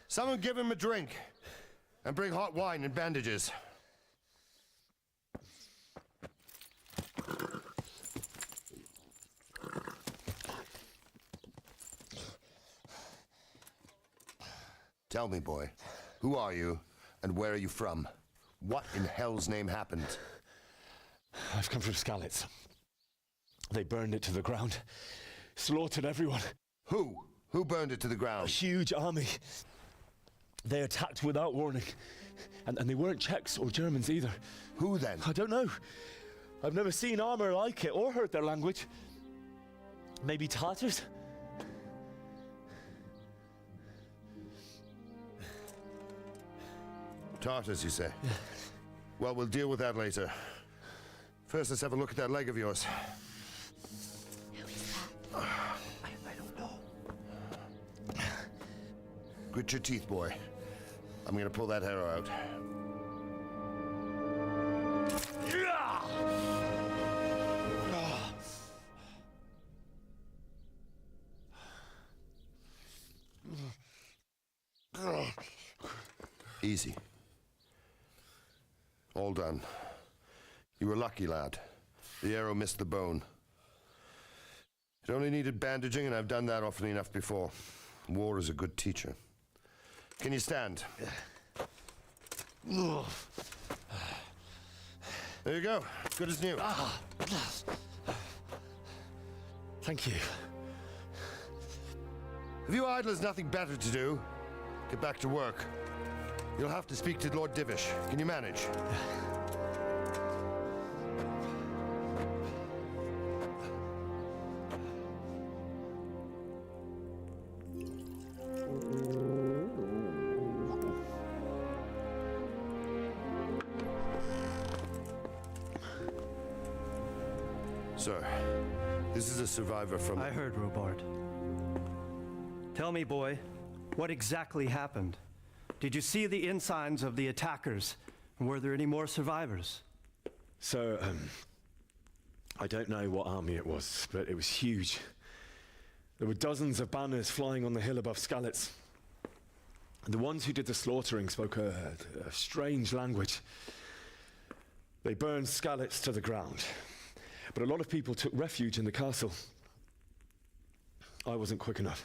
Someone give him a drink. And bring hot wine and bandages. Tell me, boy, Who are you, and where are you from? What in hell's name happened? I've come from Skalitz. They burned it to the ground. Slaughtered everyone. Who? Who burned it to the ground? A huge army. They attacked without warning. And they weren't Czechs or Germans either. Who then? I don't know. I've never seen armor like it or heard their language. Maybe Tatars? Tartars, you say? Well, we'll deal with that later. First, let's have a look at that leg of yours. Who is that? I don't know. Grit your teeth, boy. I'm gonna pull that arrow out. Easy. All done. You were lucky, lad. The arrow missed the bone. It only needed bandaging, and I've done that often enough before. War is a good teacher. Can you stand? There you go. Good as new. Thank you. If you idlers nothing better to do, get back to work. You'll have to speak to Lord Divish. Can you manage? Sir, this is a survivor from... I heard, Robard. Tell me, boy, what exactly happened? Did you see the ensigns of the attackers? And were there any more survivors? So, I don't know what army it was, but it was huge. There were dozens of banners flying on the hill above Skalitz. The ones who did the slaughtering spoke a strange language. They burned Skalitz to the ground. But a lot of people took refuge in the castle. I wasn't quick enough.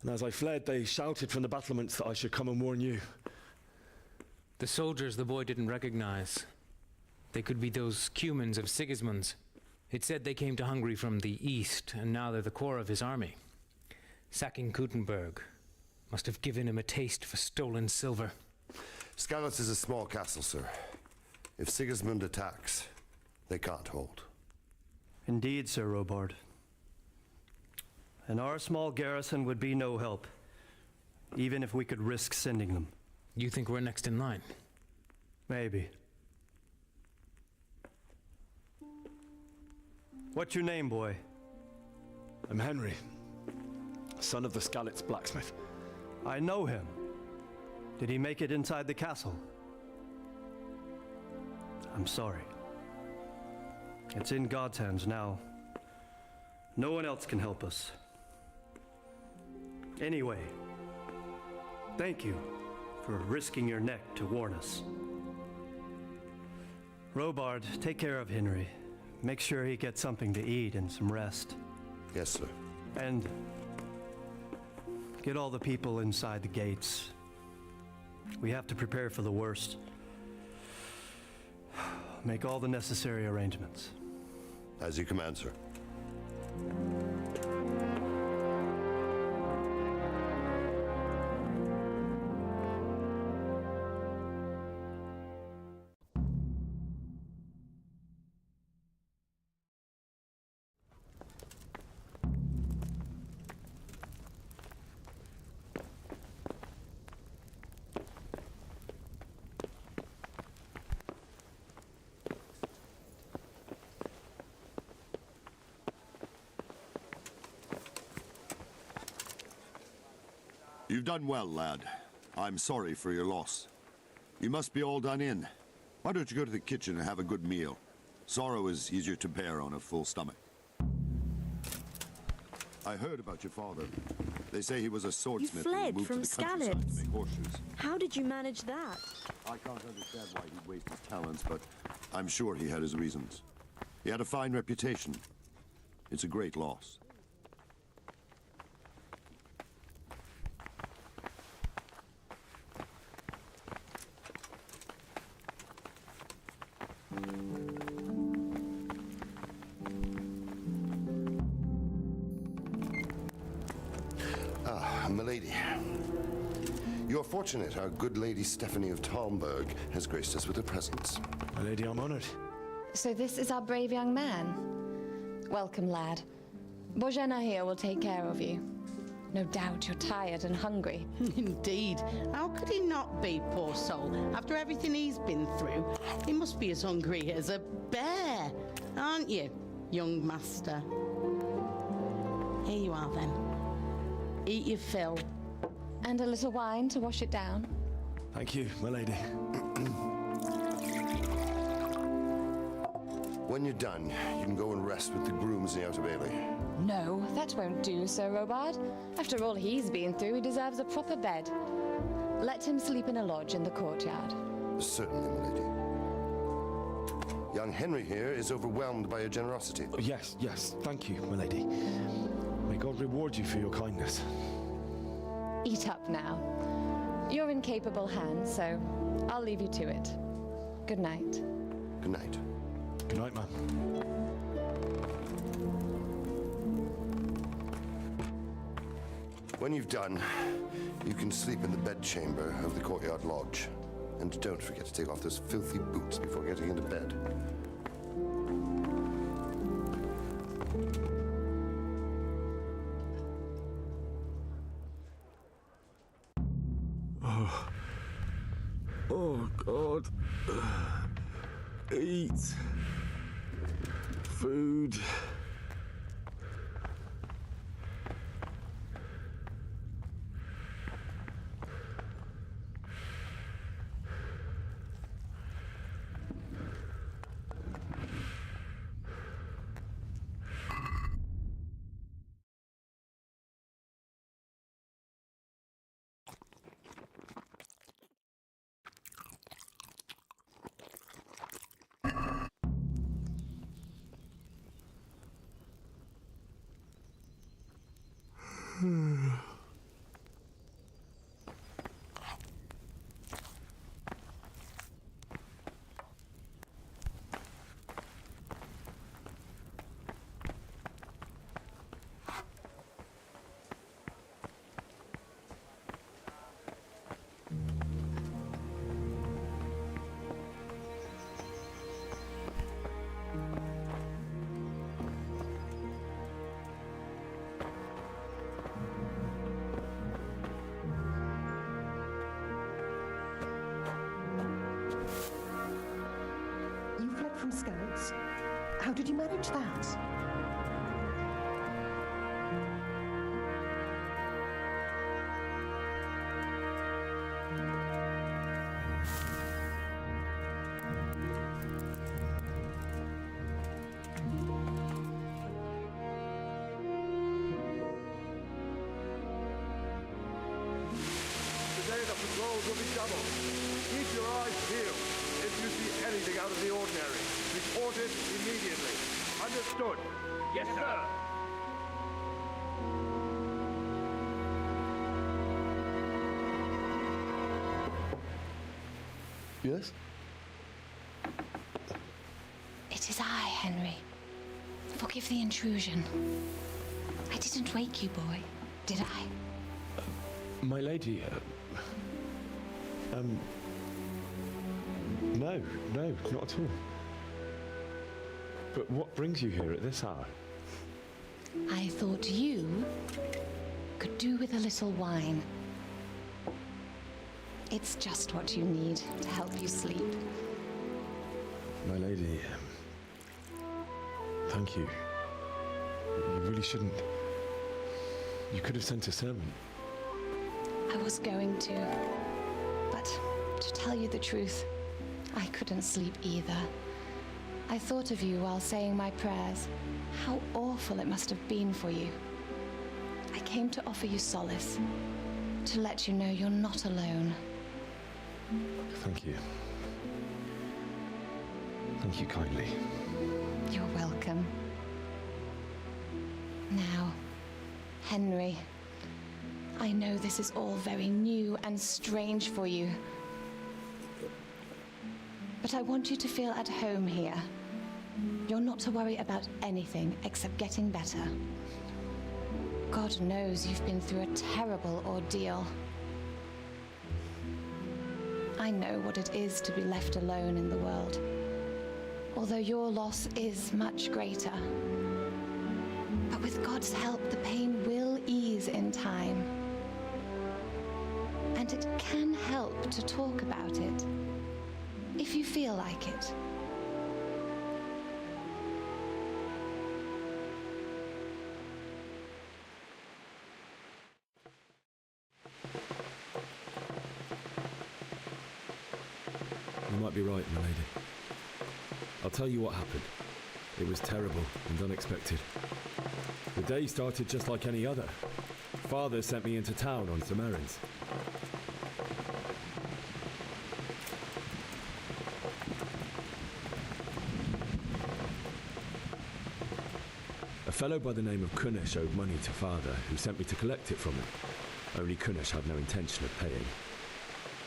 And as I fled, they shouted from the battlements that I should come and warn you. The soldiers the boy didn't recognize. They could be those Cumans of Sigismund's. It said they came to Hungary from the east, and now they're the core of his army. Sacking Kuttenberg must have given him a taste for stolen silver. Skalitz is a small castle, sir. If Sigismund attacks, they can't hold. Indeed, Sir Robard. And our small garrison would be no help, even if we could risk sending them. You think we're next in line? Maybe. What's your name, boy? I'm Henry, son of the Skalitz blacksmith. I know him. Did he make it inside the castle? I'm sorry. It's in God's hands now. No one else can help us. Anyway, thank you for risking your neck to warn us. Robard, take care of Henry. Make sure he gets something to eat and some rest. Yes, sir. And get all the people inside the gates. We have to prepare for the worst. Make all the necessary arrangements. As you command, sir. You've done well, lad. I'm sorry for your loss. You must be all done in. Why don't you go to the kitchen and have a good meal? Sorrow is easier to bear on a full stomach. I heard about your father. They say he was a swordsmith. You fled who moved from to the countryside Skalitz. to make horseshoes. How did you manage that? I can't understand why he'd waste his talents, but I'm sure he had his reasons. He had a fine reputation. It's a great loss. Milady, you are fortunate our good lady Stephanie of Talmberg has graced us with her presence. My lady, I'm honored. So this is our brave young man. Welcome, lad. Bojana here will take care of you. No doubt you're tired and hungry. Indeed. How could he not be, poor soul? After everything he's been through, he must be as hungry as a bear, aren't you, young master? Here you are, then. Eat your fill. And a little wine to wash it down. Thank you, my lady. When you're done, you can go and rest with the grooms in the Outer Bailey. No, that won't do, Sir Robard. After all he's been through, he deserves a proper bed. Let him sleep in a lodge in the courtyard. Certainly, my lady. Young Henry here is overwhelmed by your generosity. Yes, yes. Thank you, my lady. May God reward you for your kindness. Eat up now. You're in capable hands, so I'll leave you to it. Good night. Good night. Good night, ma'am. When you've done, you can sleep in the bedchamber of the courtyard lodge. And don't forget to take off those filthy boots before getting into bed. Oh, God. Eat. Food. You fled from scouts? How did you manage that? Today the patrols will be doubled. Keep your eyes peeled. If you see anything out of the ordinary, report it immediately. Understood? Yes, sir. Yes? It is I, Henry. Forgive the intrusion. I didn't wake you, boy, did I? My lady, no, not at all. But what brings you here at this hour? I thought you could do with a little wine. It's just what you need to help you sleep. My lady, thank you. You really shouldn't. You could have sent a servant. I was going to, but to tell you the truth, I couldn't sleep either. I thought of you while saying my prayers. How awful it must have been for you. I came to offer you solace, to let you know you're not alone. Thank you. Thank you kindly. You're welcome. Now, Henry, I know this is all very new and strange for you, but I want you to feel at home here. You're not to worry about anything except getting better. God knows you've been through a terrible ordeal. I know what it is to be left alone in the world, although your loss is much greater. But with God's help, the pain will ease in time. And it can help to talk about it, if you feel like it. You might be right, my lady. I'll tell you what happened. It was terrible and unexpected. The day started just like any other. Father sent me into town on some errands. A fellow by the name of Kunesh owed money to Father, who sent me to collect it from him. Only Kunesh had no intention of paying.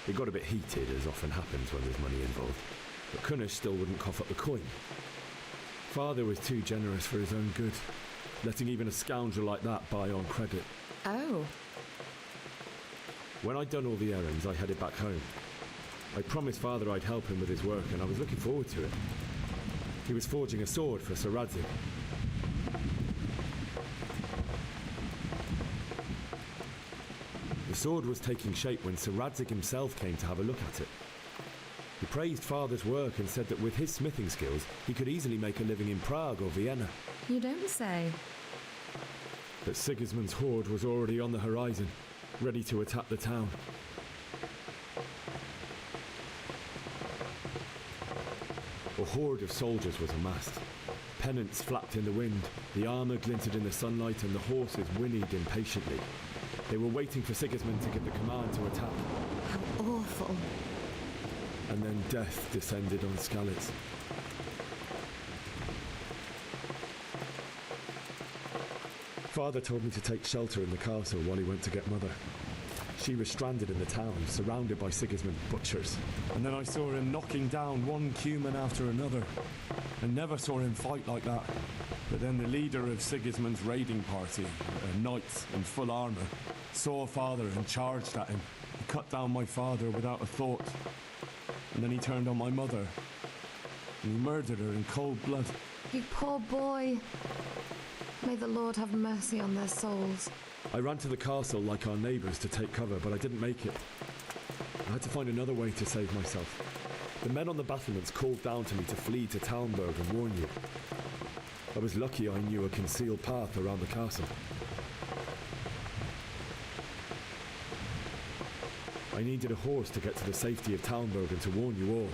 It got a bit heated, as often happens when there's money involved, but Kunesh still wouldn't cough up the coin. Father was too generous for his own good, letting even a scoundrel like that buy on credit. Oh. When I'd done all the errands, I headed back home. I promised Father I'd help him with his work, and I was looking forward to it. He was forging a sword for Sir Radzig. The sword was taking shape when Sir Radzig himself came to have a look at it. He praised Father's work and said that with his smithing skills, he could easily make a living in Prague or Vienna. You don't say. But Sigismund's horde was already on the horizon, ready to attack the town. A horde of soldiers was amassed. Pennants flapped in the wind, the armour glinted in the sunlight, and the horses whinnied impatiently. They were waiting for Sigismund to give the command to attack. How awful. And then death descended on Skalitz. Father told me to take shelter in the castle while he went to get Mother. She was stranded in the town, surrounded by Sigismund's butchers. And then I saw him knocking down one Cuman after another. I never saw him fight like that. But then the leader of Sigismund's raiding party, knights in full armour, saw Father and charged at him. He cut down my father without a thought. And then he turned on my mother. And he murdered her in cold blood. You poor boy. May the Lord have mercy on their souls. I ran to the castle like our neighbours to take cover, but I didn't make it. I had to find another way to save myself. The men on the battlements called down to me to flee to Talmberg and warn you. I was lucky I knew a concealed path around the castle. I needed a horse to get to the safety of Talmberg and to warn you all.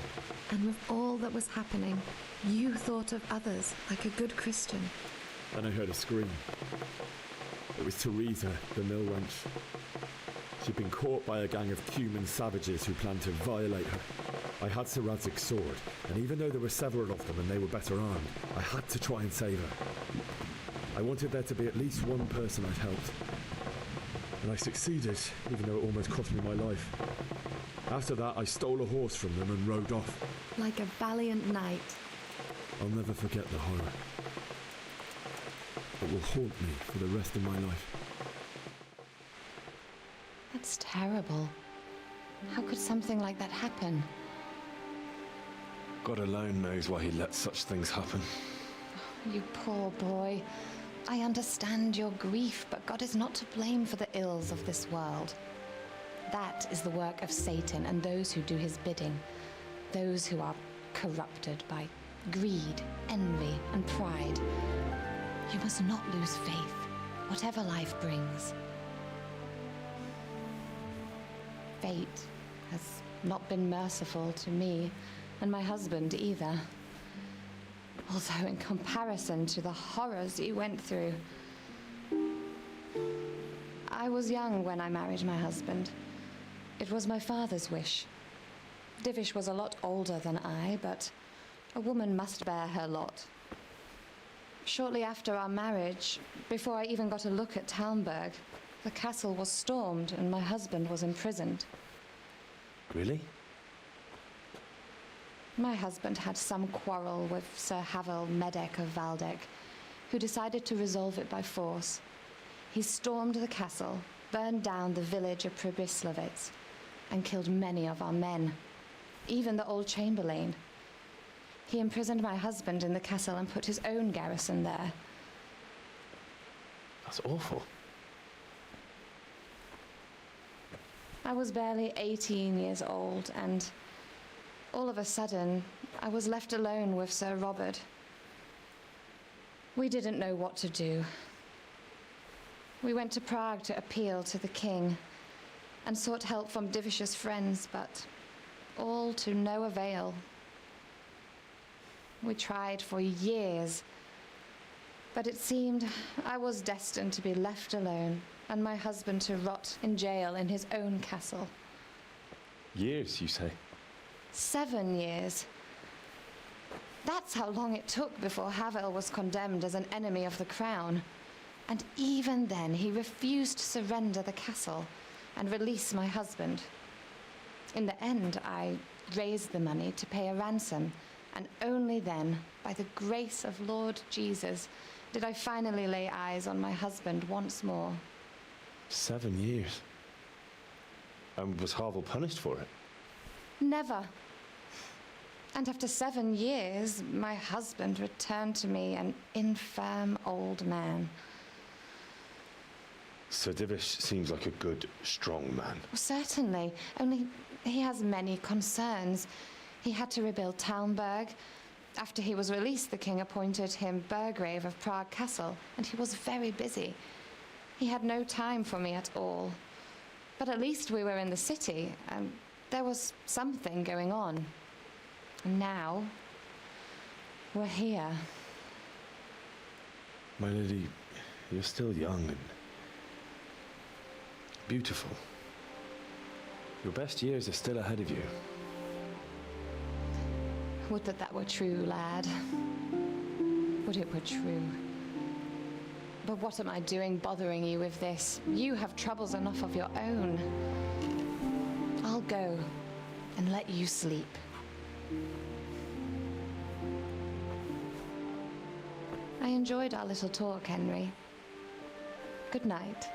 And with all that was happening, you thought of others like a good Christian. Then I heard a scream. It was Teresa, the mill wench. She'd been caught by a gang of Cuman savages who planned to violate her. I had Sir Radzig's sword, and even though there were several of them and they were better armed, I had to try and save her. I wanted there to be at least one person I'd helped. And I succeeded, even though it almost cost me my life. After that, I stole a horse from them and rode off. Like a valiant knight. I'll never forget the horror. It will haunt me for the rest of my life. That's terrible. How could something like that happen? God alone knows why he lets such things happen. You poor boy. I understand your grief, but God is not to blame for the ills of this world. That is the work of Satan and those who do his bidding. Those who are corrupted by greed, envy, and pride. You must not lose faith, whatever life brings. Fate has not been merciful to me, and my husband either. Although in comparison to the horrors you went through. I was young when I married my husband. It was my father's wish. Divish was a lot older than I, but a woman must bear her lot. Shortly after our marriage, before I even got a look at Talmberg, the castle was stormed and my husband was imprisoned. Really? My husband had some quarrel with Sir Havel Medek of Valdek, who decided to resolve it by force. He stormed the castle, burned down the village of Pribyslavitz, and killed many of our men, even the old chamberlain. He imprisoned my husband in the castle and put his own garrison there. That's awful. I was barely 18 years old, and all of a sudden, I was left alone with Sir Robert. We didn't know what to do. We went to Prague to appeal to the king and sought help from Divish's friends, but all to no avail. We tried for years, but it seemed I was destined to be left alone and my husband to rot in jail in his own castle. Years, you say? 7 years. That's how long it took before Havel was condemned as an enemy of the crown. And even then, he refused to surrender the castle and release my husband. In the end, I raised the money to pay a ransom, and only then, by the grace of Lord Jesus, did I finally lay eyes on my husband once more. 7 years? And was Havel punished for it? Never. And after 7 years, my husband returned to me an infirm old man. Sir Divish seems like a good, strong man. Certainly, only he has many concerns. He had to rebuild Talmberg. After he was released, the king appointed him Burgrave of Prague Castle, and he was very busy. He had no time for me at all. But at least we were in the city, and there was something going on. And now, we're here. My lady, you're still young and beautiful. Your best years are still ahead of you. Would that that were true, lad. Would it were true. But what am I doing bothering you with this? You have troubles enough of your own. I'll go and let you sleep. I enjoyed our little talk, Henry. Good night,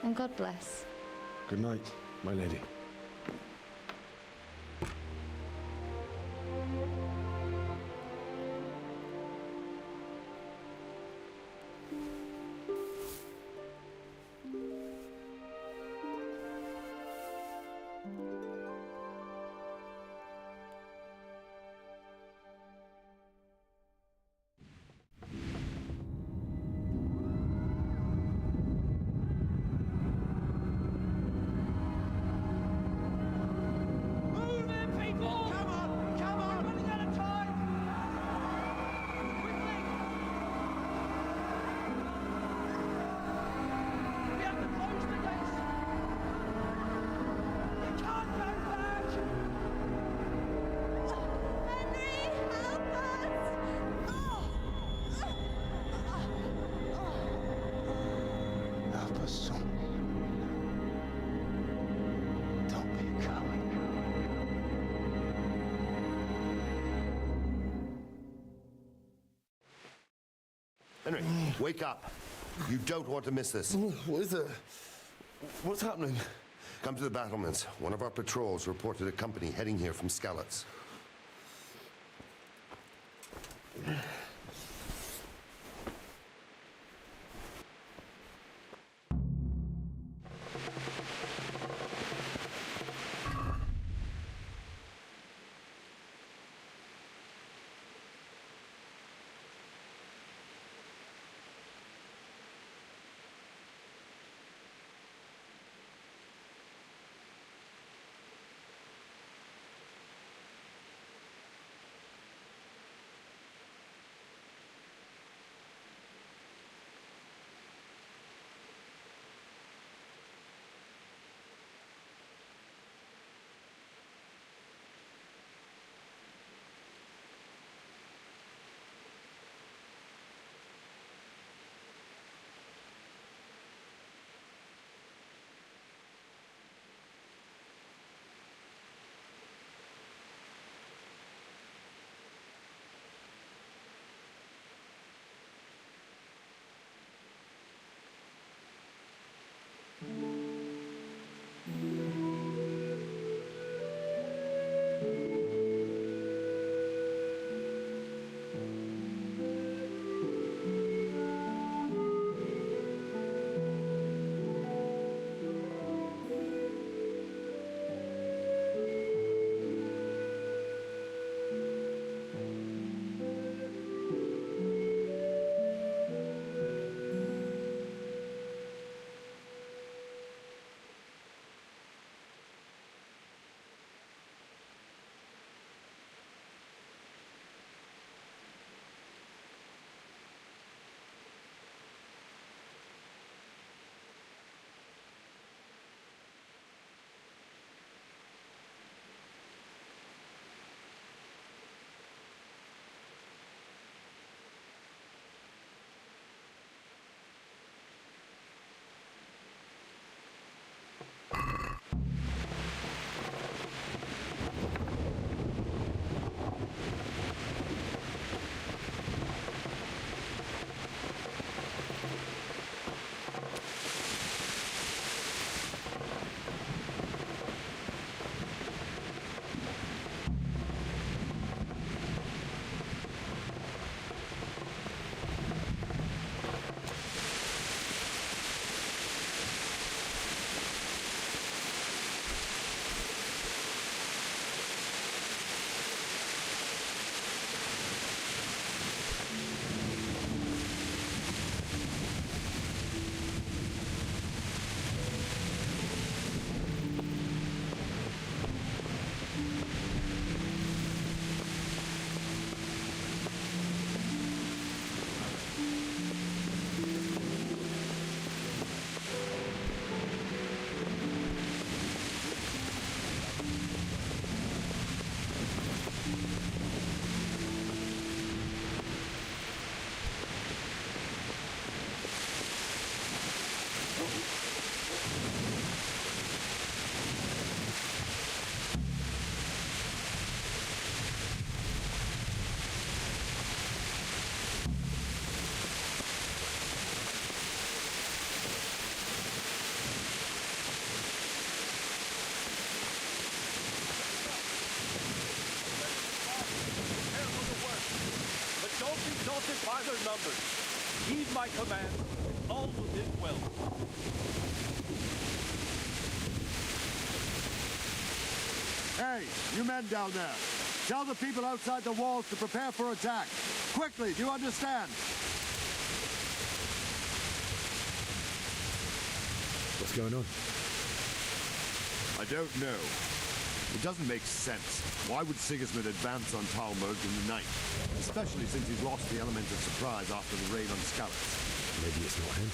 and God bless. Good night, my lady. Henry, wake up. You don't want to miss this. What is it? What's happening? Come to the battlements. One of our patrols reported a company heading here from Skalitz. their numbers. Heed my command, all will live well. Hey, you men down there. Tell the people outside the walls to prepare for attack. Quickly, do you understand? What's going on? I don't know. It doesn't make sense. Why would Sigismund advance on Talmberg in the night? Especially since he's lost the element of surprise after the raid on Skalitz. Maybe it's not him.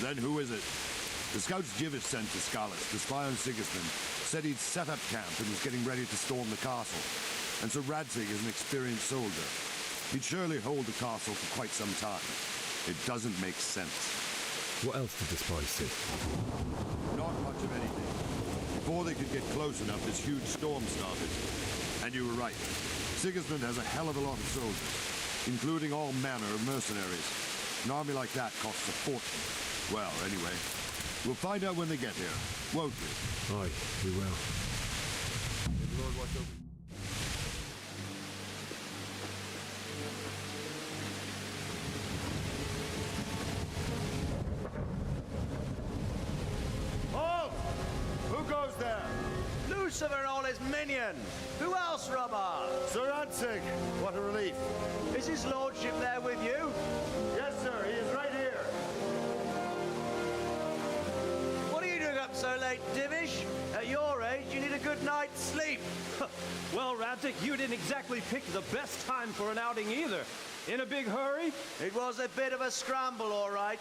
Then who is it? The scouts Jivish sent to Skalitz to spy on Sigismund said he'd set up camp and was getting ready to storm the castle. And Sir Radzig is an experienced soldier. He'd surely hold the castle for quite some time. It doesn't make sense. What else did the spies see? Not much of anything. Before they could get close enough, this huge storm started. And you were right. Sigismund has a hell of a lot of soldiers, including all manner of mercenaries. An army like that costs a fortune. Well, anyway, we'll find out when they get here, won't we? Aye, we will. May the Lord watch over you. Halt! Who goes there? Lucifer and all his minions. Who else, Robber? Sir Radzig, what a relief. Is his lordship there with you? Yes, sir, he is right here. What are you doing up so late, Divish? At your age, you need a good night's sleep. Well, Radzig, you didn't exactly pick the best time for an outing either. In a big hurry? It was a bit of a scramble, all right.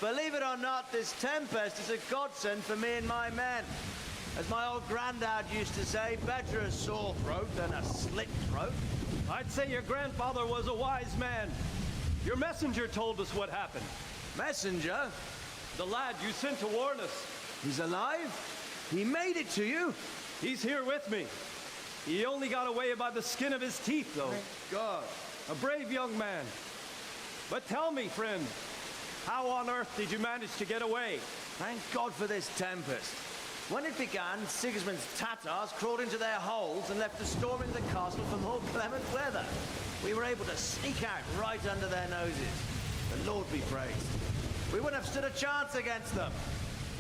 Believe it or not, this tempest is a godsend for me and my men. As my old granddad used to say, better a sore throat than a slit throat. I'd say your grandfather was a wise man. Your messenger told us what happened. Messenger? The lad you sent to warn us. He's alive? He made it to you? He's here with me. He only got away by the skin of his teeth, though. Thank God. A brave young man. But tell me, friend, how on earth did you manage to get away? Thank God for this tempest. When it began, Sigismund's Tatars crawled into their holes and left us storming the castle for more clement weather. We were able to sneak out right under their noses. The Lord be praised. We wouldn't have stood a chance against them.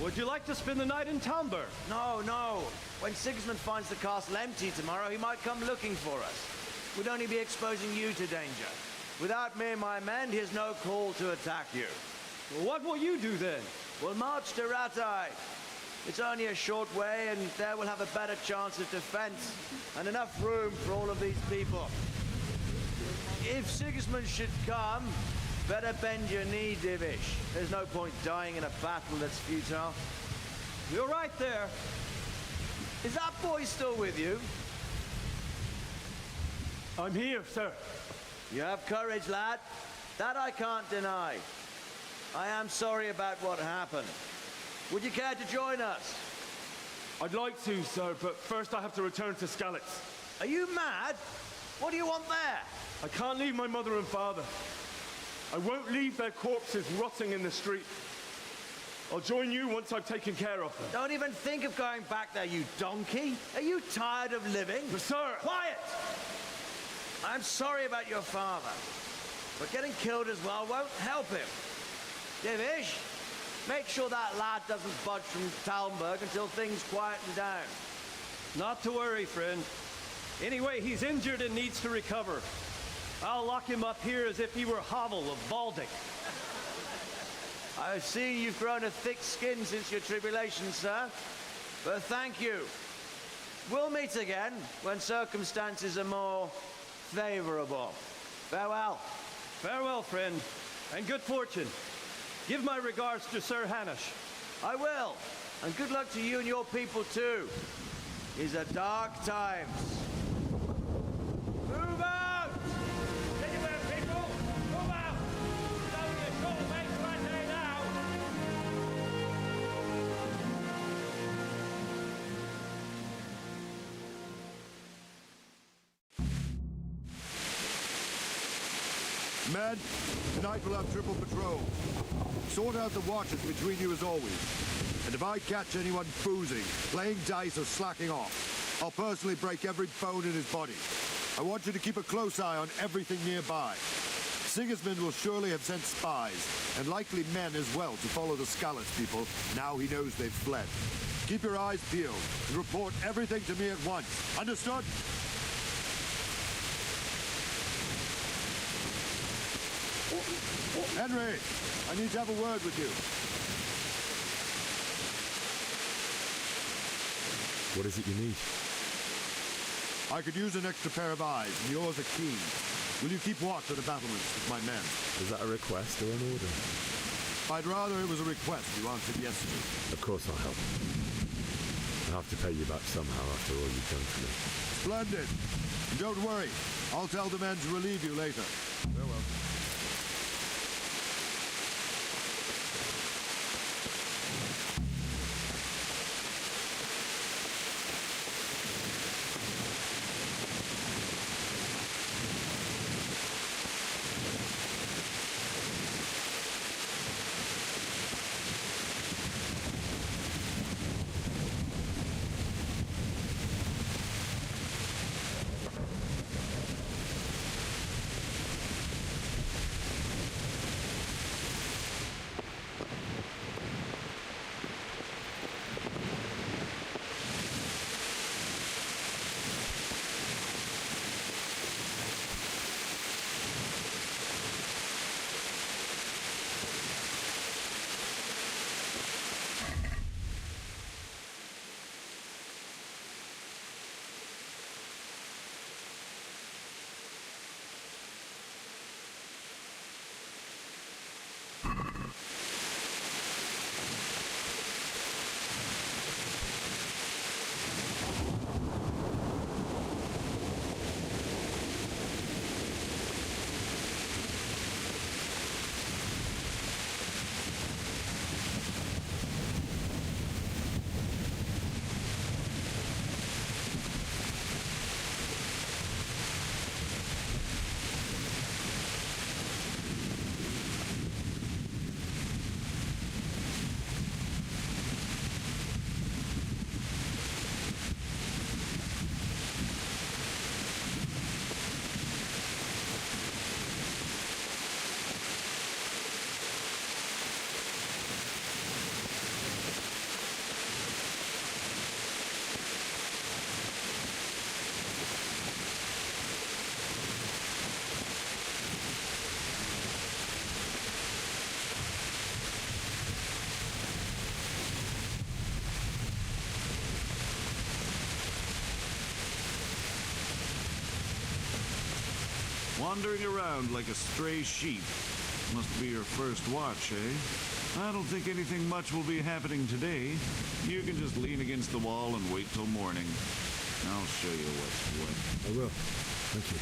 Would you like to spend the night in Talmberg? No, no. When Sigismund finds the castle empty tomorrow, he might come looking for us. We'd only be exposing you to danger. Without me and my men, he has no call to attack you. Well, what will you do then? We'll march to Ratai. It's only a short way, and there we'll have a better chance of defense and enough room for all of these people. If Sigismund should come, better bend your knee, Divish. There's no point dying in a battle that's futile. You're right there. Is that boy still with you? I'm here, sir. You have courage, lad. That I can't deny. I am sorry about what happened. Would you care to join us? I'd like to, sir, but first I have to return to Skalitz. Are you mad? What do you want there? I can't leave my mother and father. I won't leave their corpses rotting in the street. I'll join you once I've taken care of them. Don't even think of going back there, you donkey. Are you tired of living? But, sir... Quiet! I'm sorry about your father, but getting killed as well won't help him. Divish, make sure that lad doesn't budge from Talmberg until things quieten down. Not to worry, friend. Anyway, he's injured and needs to recover. I'll lock him up here as if he were Havel of Baldic. I've seen you've grown a thick skin since your tribulation, sir. But thank you. We'll meet again when circumstances are more favorable. Farewell. Farewell, friend, and good fortune. Give my regards to Sir Hanush. I will. And good luck to you and your people, too. These are dark times. Move out! Anywhere, people! Move out! It's only a short way to Ratai now! Men, tonight we'll have triple patrol. Sort out the watches between you as always. And if I catch anyone boozing, playing dice or slacking off, I'll personally break every bone in his body. I want you to keep a close eye on everything nearby. Sigismund will surely have sent spies, and likely men as well, to follow the Scarlet people, now he knows they've fled. Keep your eyes peeled, and report everything to me at once. Understood? Henry, I need to have a word with you. What is it you need? I could use an extra pair of eyes, and yours are keen. Will you keep watch at the battlements with my men? Is that a request or an order? I'd rather it was a request you answered yes to. Of course I'll help. I'll have to pay you back somehow after all you've done for me. Splendid. And don't worry. I'll tell the men to relieve you later. Farewell. Wandering around like a stray sheep. Must be your first watch, eh? I don't think anything much will be happening today. You can just lean against the wall and wait till morning. I'll show you what's what. I will. Thank you.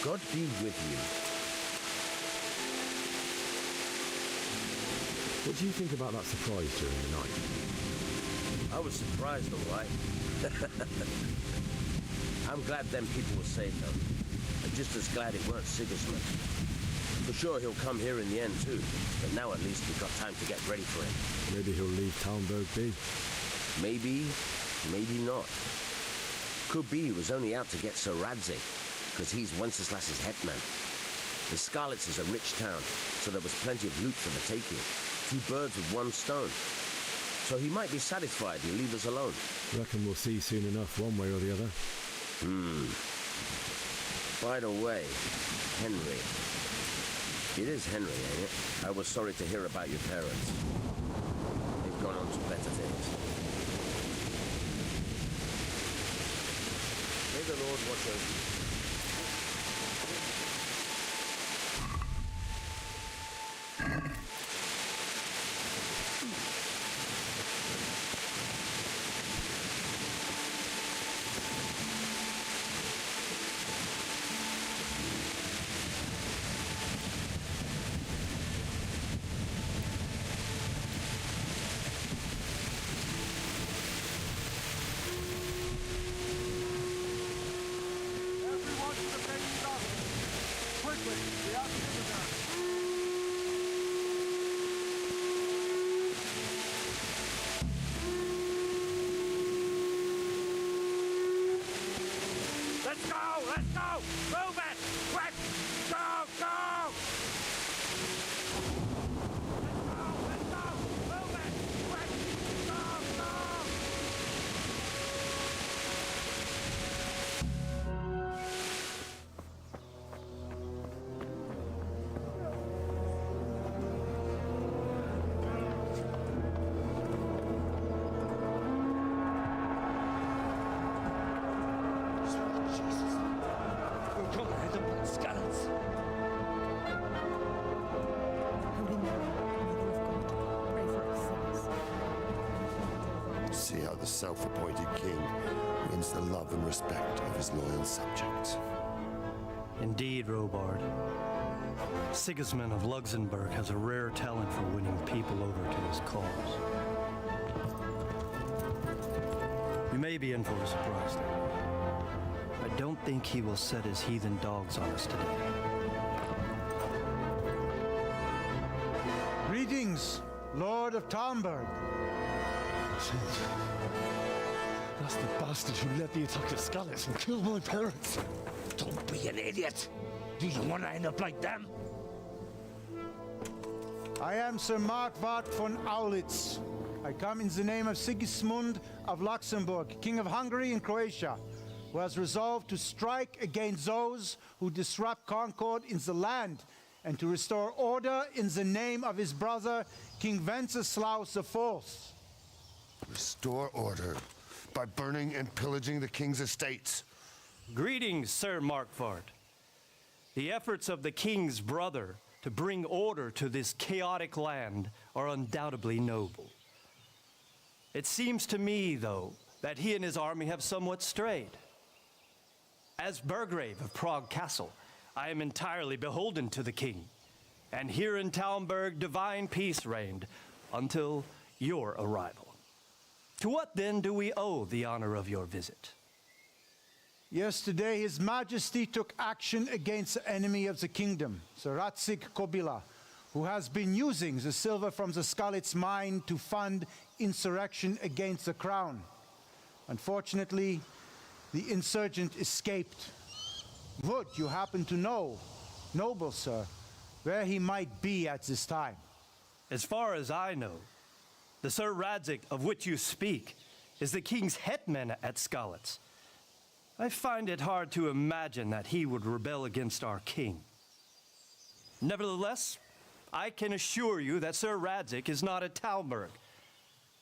God be with you. What do you think about that surprise during the night? I was surprised, all right. I'm glad them people were safe, though. I'm just as glad it weren't Sigismund. For sure he'll come here in the end, too. But now at least we've got time to get ready for him. Maybe he'll leave Talmberg be. Maybe, maybe not. Could be he was only out to get Sir Radzig, because he's Wenceslas's hetman. The Scarlets is a rich town, so there was plenty of loot for the taking. two birds with one stone. So he might be satisfied and leave us alone. Reckon we'll see soon enough, one way or the other. By the way, Henry. It is Henry, ain't it? I was sorry to hear about your parents. They've gone on to better things. May the Lord watch over you. Let's go! Let's go! Move it! Quick! Go! Go! Let's go! Move it! Quick! Go! Go! See how the self-appointed king wins the love and respect of his loyal subjects. Indeed, Robard. Sigismund of Luxembourg has a rare talent for winning people over to his cause. You may be in for a surprise, though. I don't think he will set his heathen dogs on us today. Greetings, Lord of Talmberg. That's the bastard who led the attack at Skalitz and killed my parents. Don't be an idiot! Do you want to end up like them? I am Sir Markwart von Aulitz. I come in the name of Sigismund of Luxembourg, King of Hungary and Croatia, who has resolved to strike against those who disrupt concord in the land and to restore order in the name of his brother, King Wenceslaus IV. Restore order by burning and pillaging the king's estates. Greetings, Sir Markwart. The efforts of the king's brother to bring order to this chaotic land are undoubtedly noble. It seems to me, though, that he and his army have somewhat strayed. As Burgrave of Prague Castle, I am entirely beholden to the king. And here in Talmberg, divine peace reigned until your arrival. To what then do we owe the honor of your visit? Yesterday, His Majesty took action against the enemy of the kingdom, Sir Radzik Kobila, who has been using the silver from the Skalitz mine to fund insurrection against the crown. Unfortunately, the insurgent escaped. Would you happen to know, noble sir, where he might be at this time? As far as I know, the Sir Radzik of which you speak is the king's hetman at Skalitz. I find it hard to imagine that he would rebel against our king. Nevertheless, I can assure you that Sir Radzik is not at Talmberg.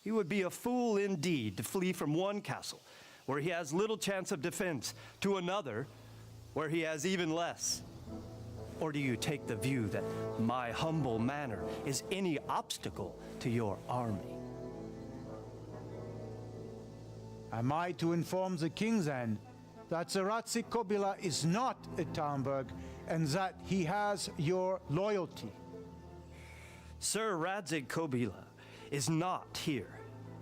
He would be a fool indeed to flee from one castle where he has little chance of defense to another where he has even less. Or do you take the view that my humble manner is any obstacle to your army? Am I to inform the king then that Sir Radzik Kobila is not at Talmberg and that he has your loyalty? Sir Radzik Kobila is not here,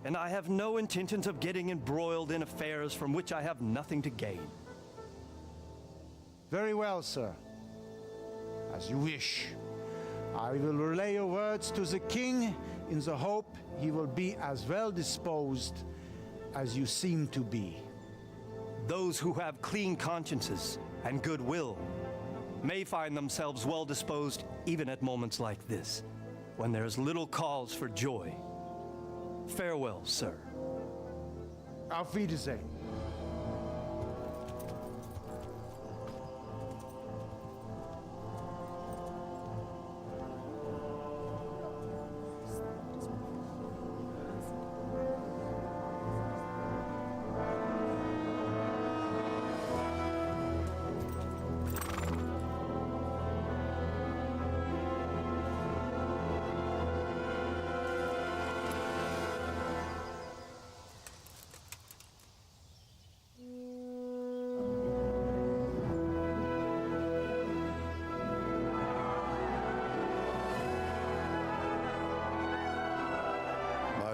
and I have no intentions of getting embroiled in affairs from which I have nothing to gain. Very well, sir. As you wish. I will relay your words to the king in the hope he will be as well disposed as you seem to be. Those who have clean consciences and goodwill may find themselves well disposed even at moments like this. when there's little cause for joy. Farewell, sir. Auf Wiedersehen.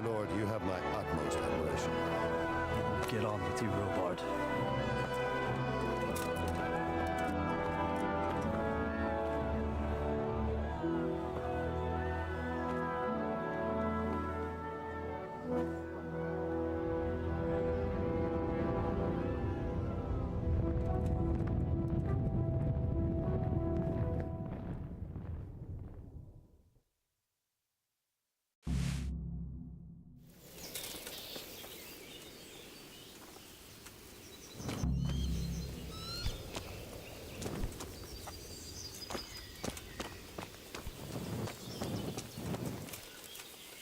Lord, you have my utmost admiration. Get on with you, Robard.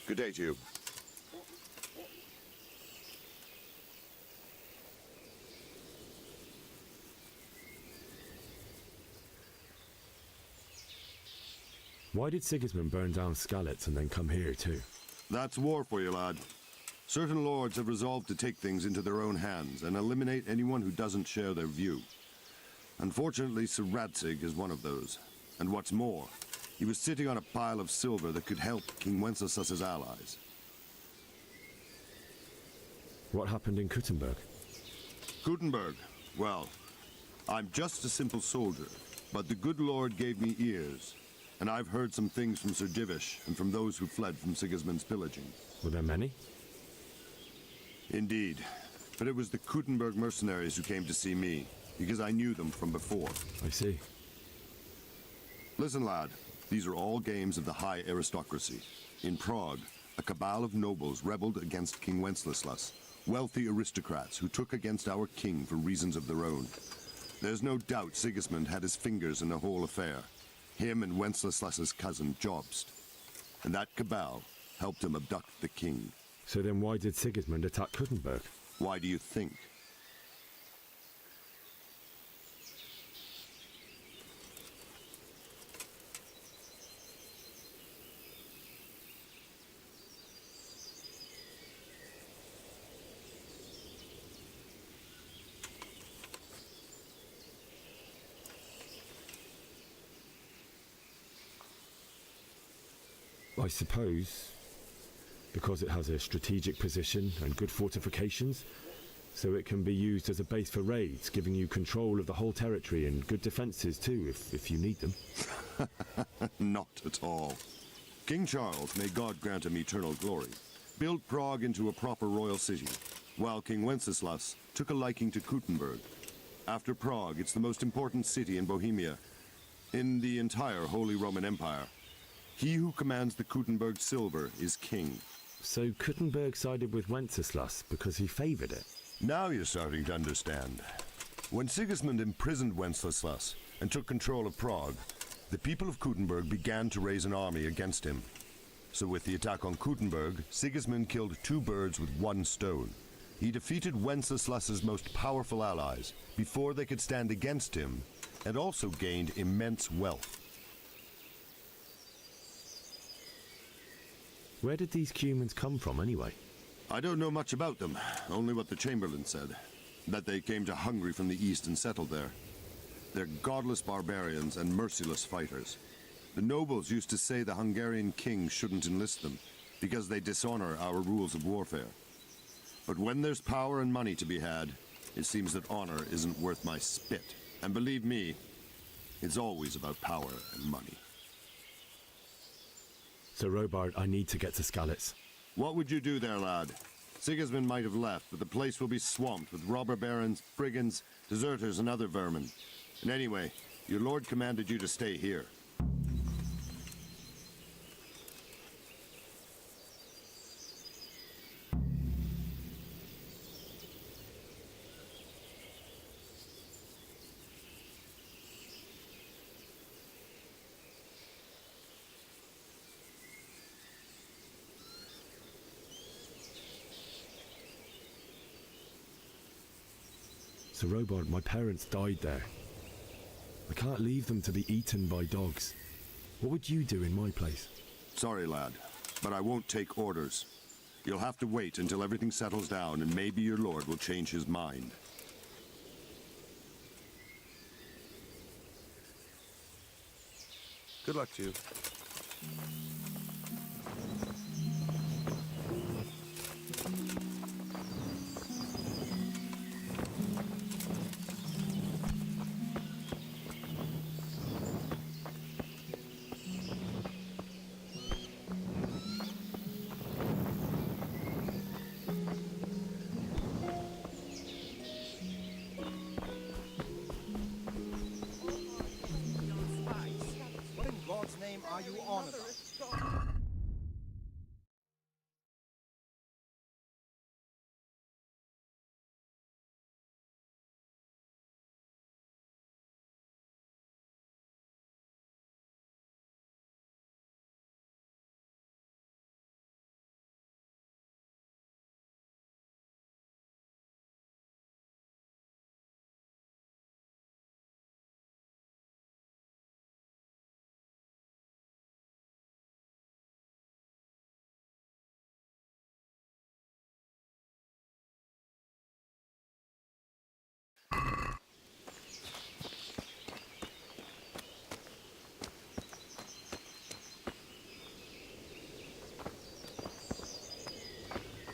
Good day to you. Why did Sigismund burn down Skalitz and then come here too? That's war for you, lad. Certain lords have resolved to take things into their own hands and eliminate anyone who doesn't share their view. Unfortunately, Sir Radzig is one of those. And what's more, he was sitting on a pile of silver that could help King Wenceslas's allies. What happened in Kuttenberg? Kuttenberg? Well, I'm just a simple soldier, but the good Lord gave me ears, and I've heard some things from Sir Divish and from those who fled from Sigismund's pillaging. Were there many? Indeed, but it was the Kuttenberg mercenaries who came to see me, because I knew them from before. I see. Listen, lad, these are all games of the high aristocracy. In Prague, a cabal of nobles rebelled against King Wenceslas, wealthy aristocrats who took against our king for reasons of their own. There's no doubt Sigismund had his fingers in the whole affair. Him and Wenceslas's cousin, Jobst. And that cabal helped him abduct the king. So then why did Sigismund attack Kuttenberg? Why do you think? I suppose because it has a strategic position and good fortifications, so it can be used as a base for raids, giving you control of the whole territory and good defences too, if you need them. Not at all. King Charles, may God grant him eternal glory, built Prague into a proper royal city, while King Wenceslas took a liking to Kuttenberg. After Prague, it's the most important city in Bohemia, in the entire Holy Roman Empire. He who commands the Kuttenberg silver is king. So Kuttenberg sided with Wenceslas because he favoured it? Now you're starting to understand. When Sigismund imprisoned Wenceslas and took control of Prague, the people of Kuttenberg began to raise an army against him. So with the attack on Kuttenberg, Sigismund killed two birds with one stone. He defeated Wenceslas's most powerful allies before they could stand against him, and also gained immense wealth. Where did these Cumans come from, anyway? I don't know much about them, only what the Chamberlain said. That they came to Hungary from the east and settled there. They're godless barbarians and merciless fighters. The nobles used to say the Hungarian king shouldn't enlist them, because they dishonor our rules of warfare. But when there's power and money to be had, it seems that honor isn't worth my spit. And believe me, it's always about power and money. So, Robard, I need to get to Skalitz. What would you do there, lad? Sigismund might have left, but the place will be swamped with robber barons, brigands, deserters, and other vermin. And anyway, your lord commanded you to stay here. Sir Robard, my parents died there. I can't leave them to be eaten by dogs. What would you do in my place? Sorry, lad, but I won't take orders. You'll have to wait until everything settles down, and maybe your lord will change his mind. Good luck to you. What in God's name are you on about?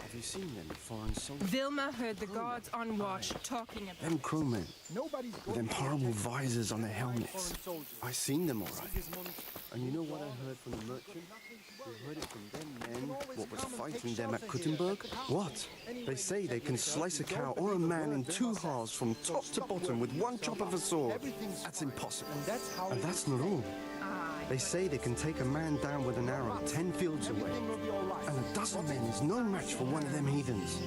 Have you seen them foreign soldiers? Vilma heard the guards on watch talking about Them crowmen. Nobody's With them horrible visors on their helmets. I seen them all right. And you know what I heard from the merchant? We heard it from them men what was fighting them at Kuttenberg? What? They say they can slice a cow or a man in two halves from top to bottom with one chop of a sword. That's impossible. And that's not all. They say they can take a man down with an arrow 10 fields away. And a dozen men is no match for one of them heathens.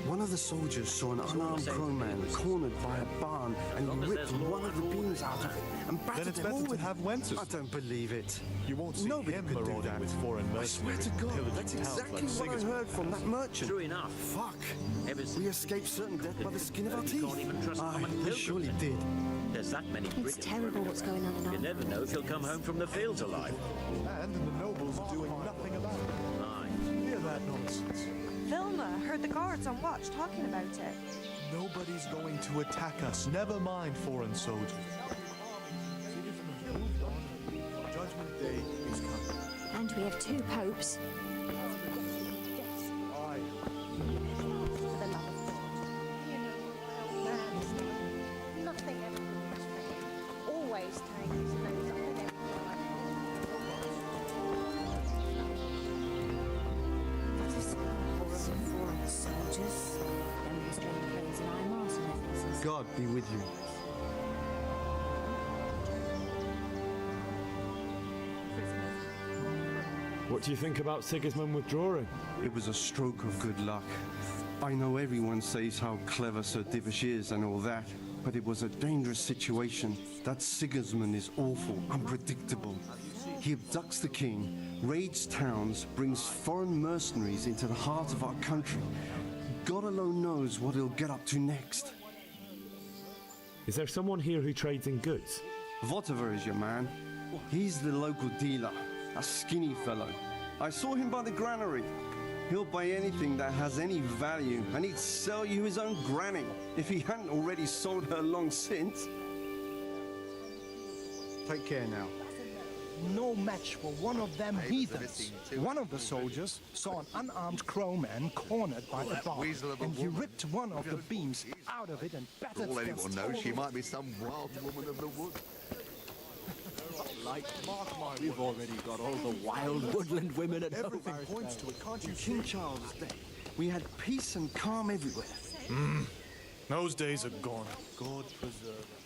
One of the soldiers saw an unarmed crowman cornered by a barn and he ripped one of the beams out of it and battered them all with have Wenceslas. I don't believe it. You won't see Nobody him could do marauding that. Oh, with foreign I swear to mercenaries, God, that's pillaging towns exactly like what I Sigismund. heard from that merchant. True enough. Fuck. Ever since We escaped certain death by the skin of our you teeth. can't even trust Aye, common we pilgrims surely did. anymore. There's that many brigands terrible what's going on in You our never know if he'll come home from the fields alive. And the nobles are doing nothing about it. Aye. Hear that nonsense. Vilma heard the guards on watch talking about it. Nobody's going to attack us. Never mind foreign soldiers. Judgment Day is coming. And we have two popes. For the love of God. You know, man, nothing ever comes fair. Always take his nose up against Foreign soldiers. Them restrained clothes and iron master necklaces. God be with you. What do you think about Sigismund withdrawing? It was a stroke of good luck. I know everyone says how clever Sir Divish is and all that, but it was a dangerous situation. That Sigismund is awful, unpredictable. He abducts the king, raids towns, brings foreign mercenaries into the heart of our country. God alone knows what he'll get up to next. Is there someone here who trades in goods? Votiver is your man. He's the local dealer, a skinny fellow. I saw him by the granary. He'll buy anything that has any value, and he'd sell you his own granny if he hadn't already sold her long since. Take care now. No match for one of them heathens. One of the soldiers saw an unarmed crowman cornered by the barn, and he ripped one of the beams out of it and battered For all the anyone knows, she might be some wild woman of the wood. We've already got all the wild woodland women at home. Everything points to it, can't you? King Charles' day, we had peace and calm everywhere. Those days are gone. God preserve us.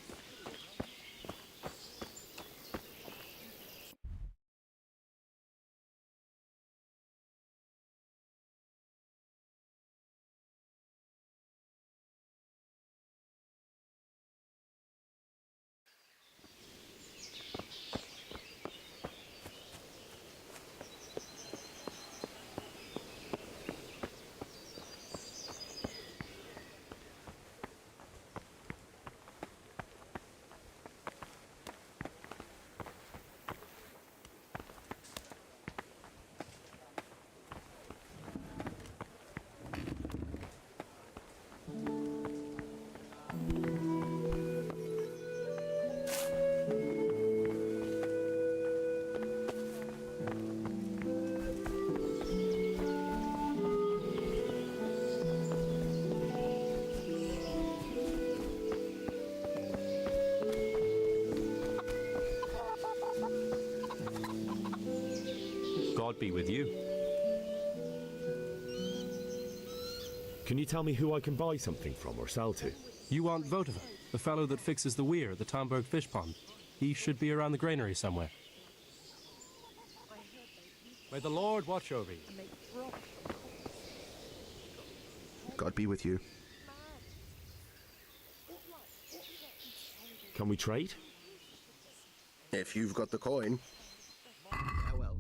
God be with you. Can you tell me who I can buy something from or sell to? You want Votiva, the fellow that fixes the weir at the Tamberg fish pond. He should be around the granary somewhere. May the Lord watch over you. God be with you. Can we trade? If you've got the coin. Farewell.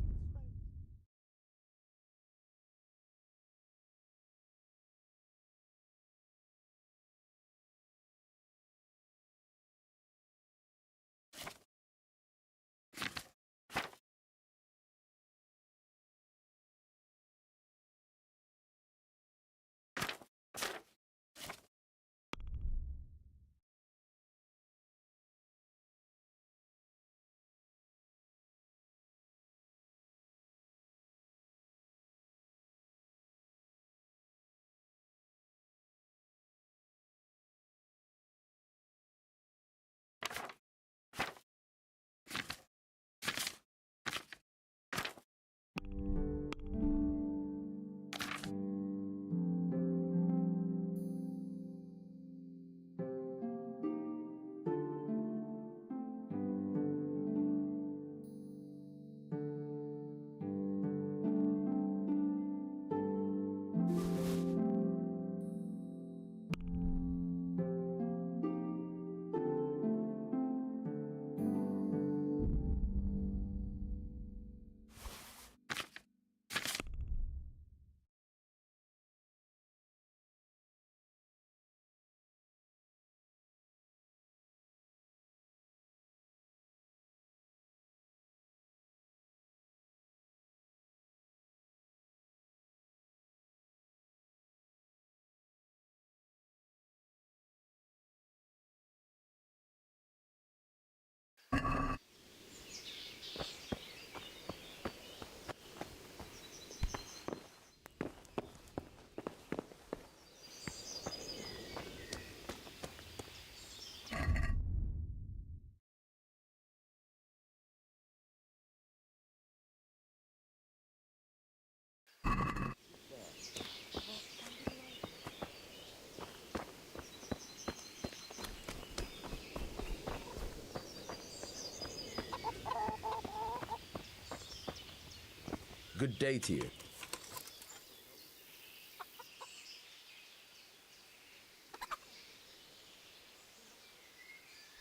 Good day to you.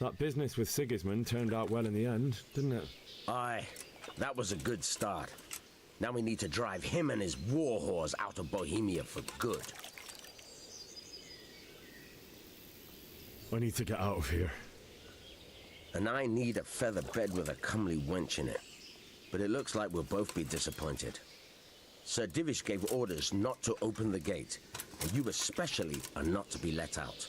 That business with Sigismund turned out well in the end, didn't it? Aye, that was a good start. Now we need to drive him and his war whores out of Bohemia for good. I need to get out of here. And I need a feather bed with a comely wench in it. But it looks like we'll both be disappointed. Sir Divish gave orders not to open the gate, and you especially are not to be let out.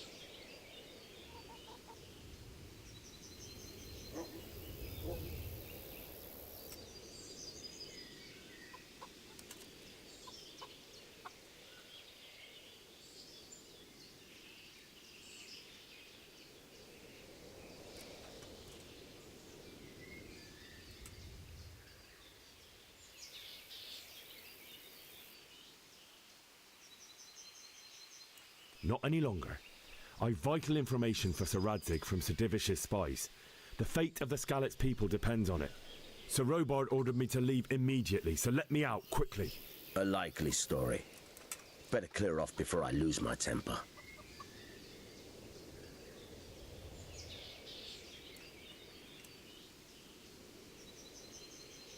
Not any longer. I've vital information for Sir Radzig from Sir Divish's spies. The fate of the Skalitz people depends on it. Sir Robard ordered me to leave immediately, so let me out, quickly. A likely story. Better clear off before I lose my temper.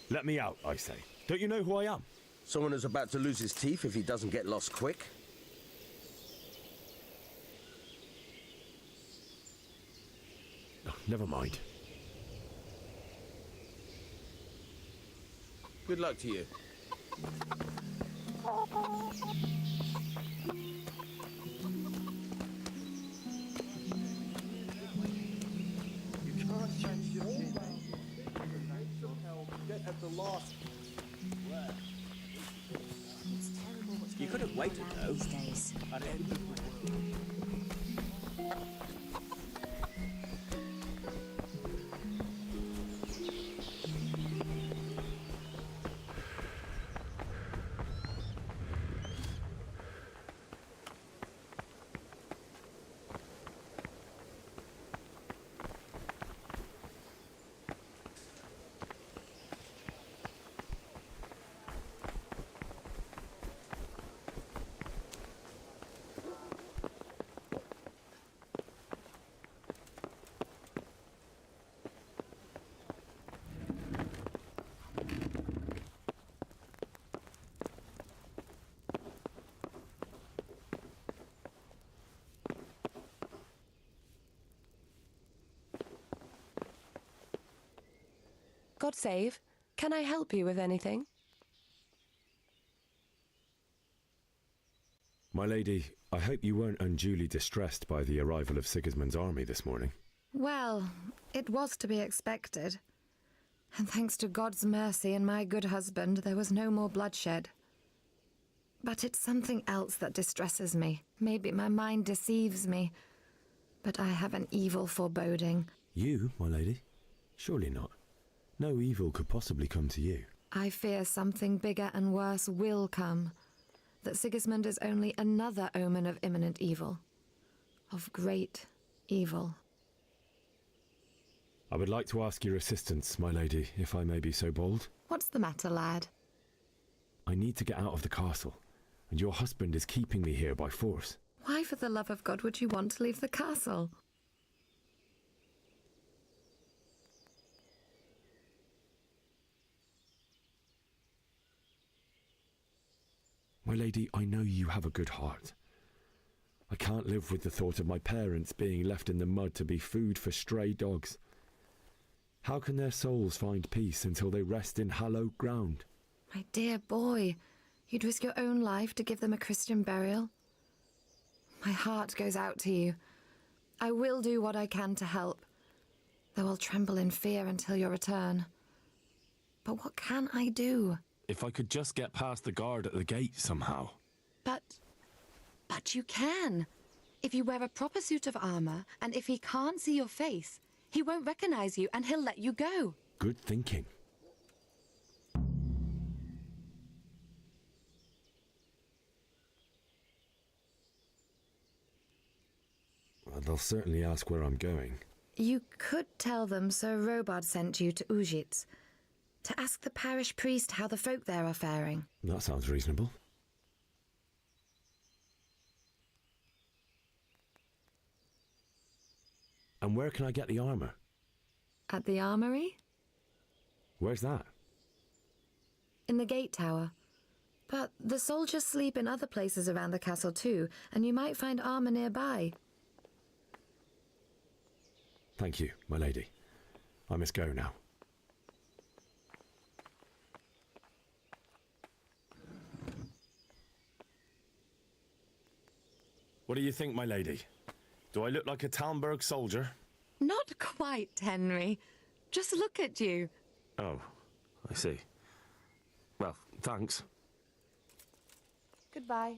Let me out, I say. Don't you know who I am? Someone who's about to lose his teeth if he doesn't get lost quick? Oh, never mind. Good luck to you. You could have waited, though. These days. God save. Can I help you with anything? My lady, I hope you weren't unduly distressed by the arrival of Sigismund's army this morning. Well, it was to be expected. And thanks to God's mercy and my good husband, there was no more bloodshed. But it's something else that distresses me. Maybe my mind deceives me. But I have an evil foreboding. You, my lady? Surely not. No evil could possibly come to you. I fear something bigger and worse will come. That Sigismund is only another omen of imminent evil. Of great evil. I would like to ask your assistance, my lady, if I may be so bold. What's the matter, lad? I need to get out of the castle, and your husband is keeping me here by force. Why, for the love of God, would you want to leave the castle? My lady, I know you have a good heart. I can't live with the thought of my parents being left in the mud to be food for stray dogs. How can their souls find peace until they rest in hallowed ground? My dear boy, you'd risk your own life to give them a Christian burial? My heart goes out to you. I will do what I can to help, though I'll tremble in fear until your return. But what can I do? If I could just get past the guard at the gate somehow. But you can. If you wear a proper suit of armor, and if he can't see your face, he won't recognize you and he'll let you go. Good thinking. Well, they'll certainly ask where I'm going. You could tell them Sir Robard sent you to Ujits, to ask the parish priest how the folk there are faring. That sounds reasonable. And where can I get the armour? At the armory? Where's that? In the gate tower. But the soldiers sleep in other places around the castle too, and you might find armour nearby. Thank you, my lady. I must go now. What do you think, my lady? Do I look like a Talmberg soldier? Not quite, Henry. Just look at you. Oh, I see. Well, thanks. Goodbye.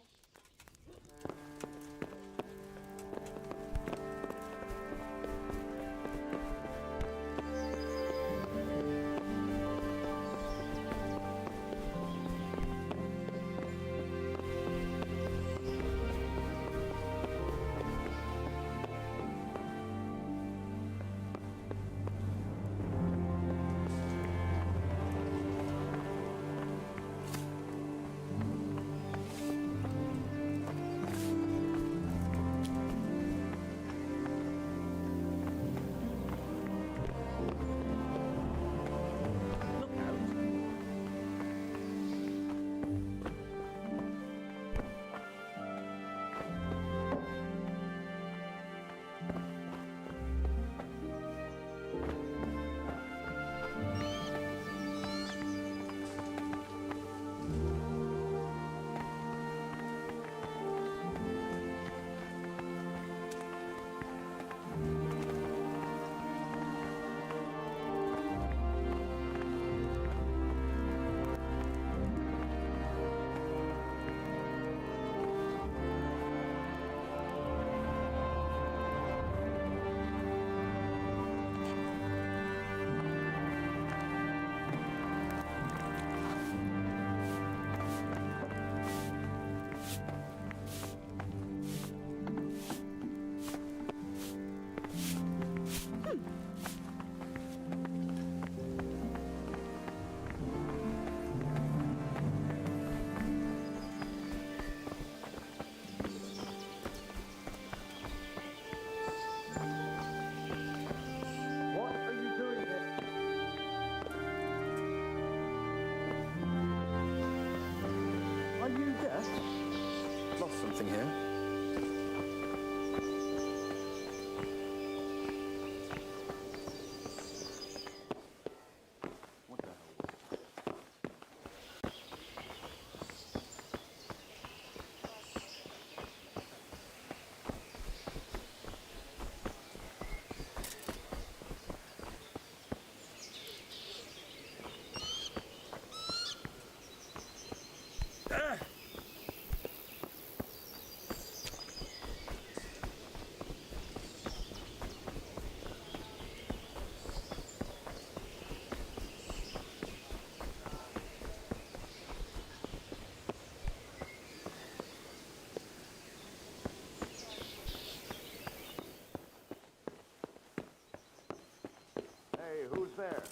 affair.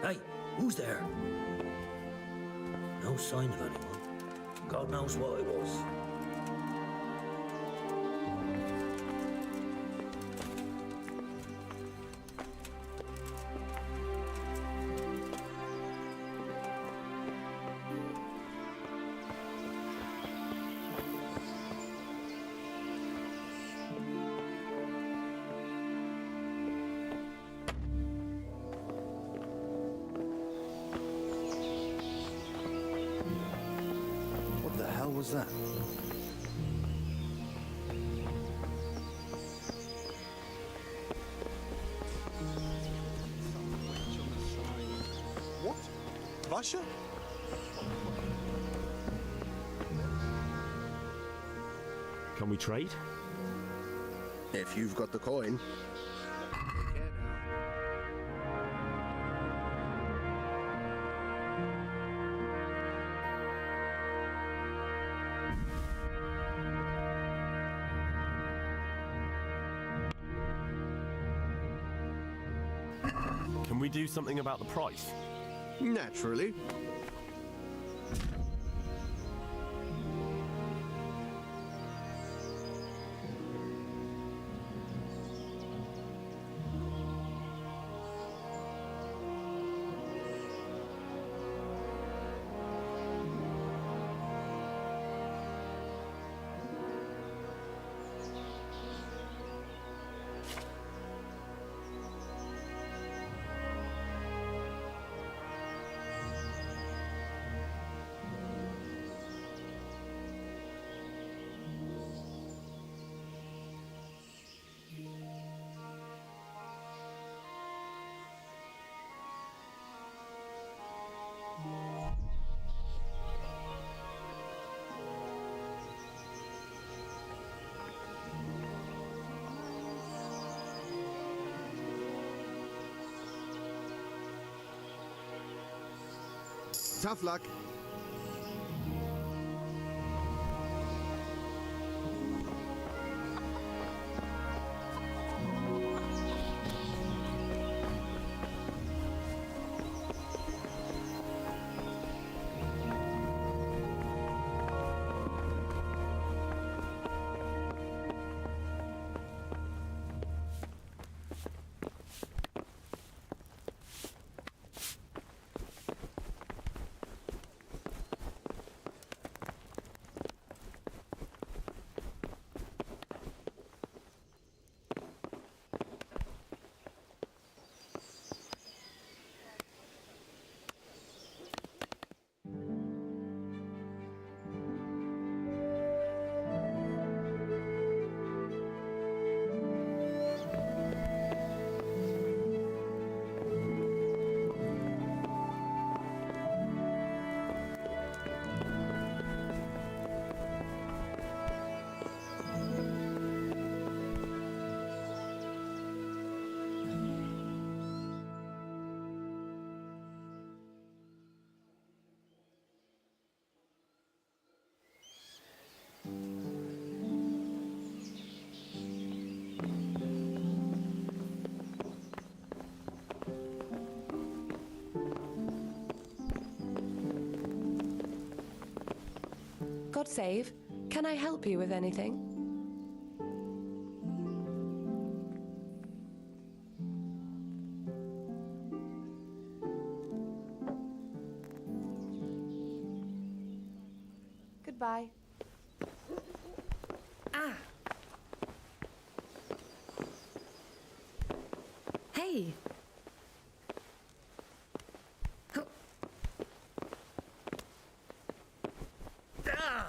Hey, who's there? No sign of anyone. God knows what it was. What the hell was that? What? Russia? Can we trade? If you've got the coin. Can we do something about the price? Naturally. Tough luck. God save. Can I help you with anything? Goodbye. Ah! Hey! Oh. Ah!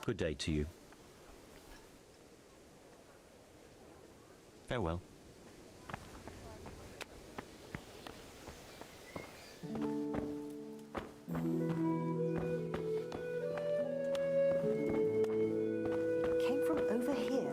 Good day to you. Farewell. Came from over here.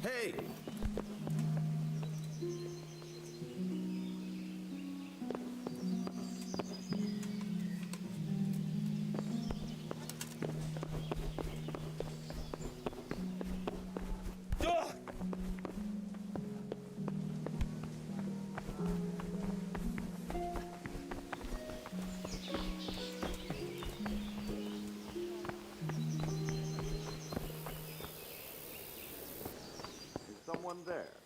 Hey! Someone there.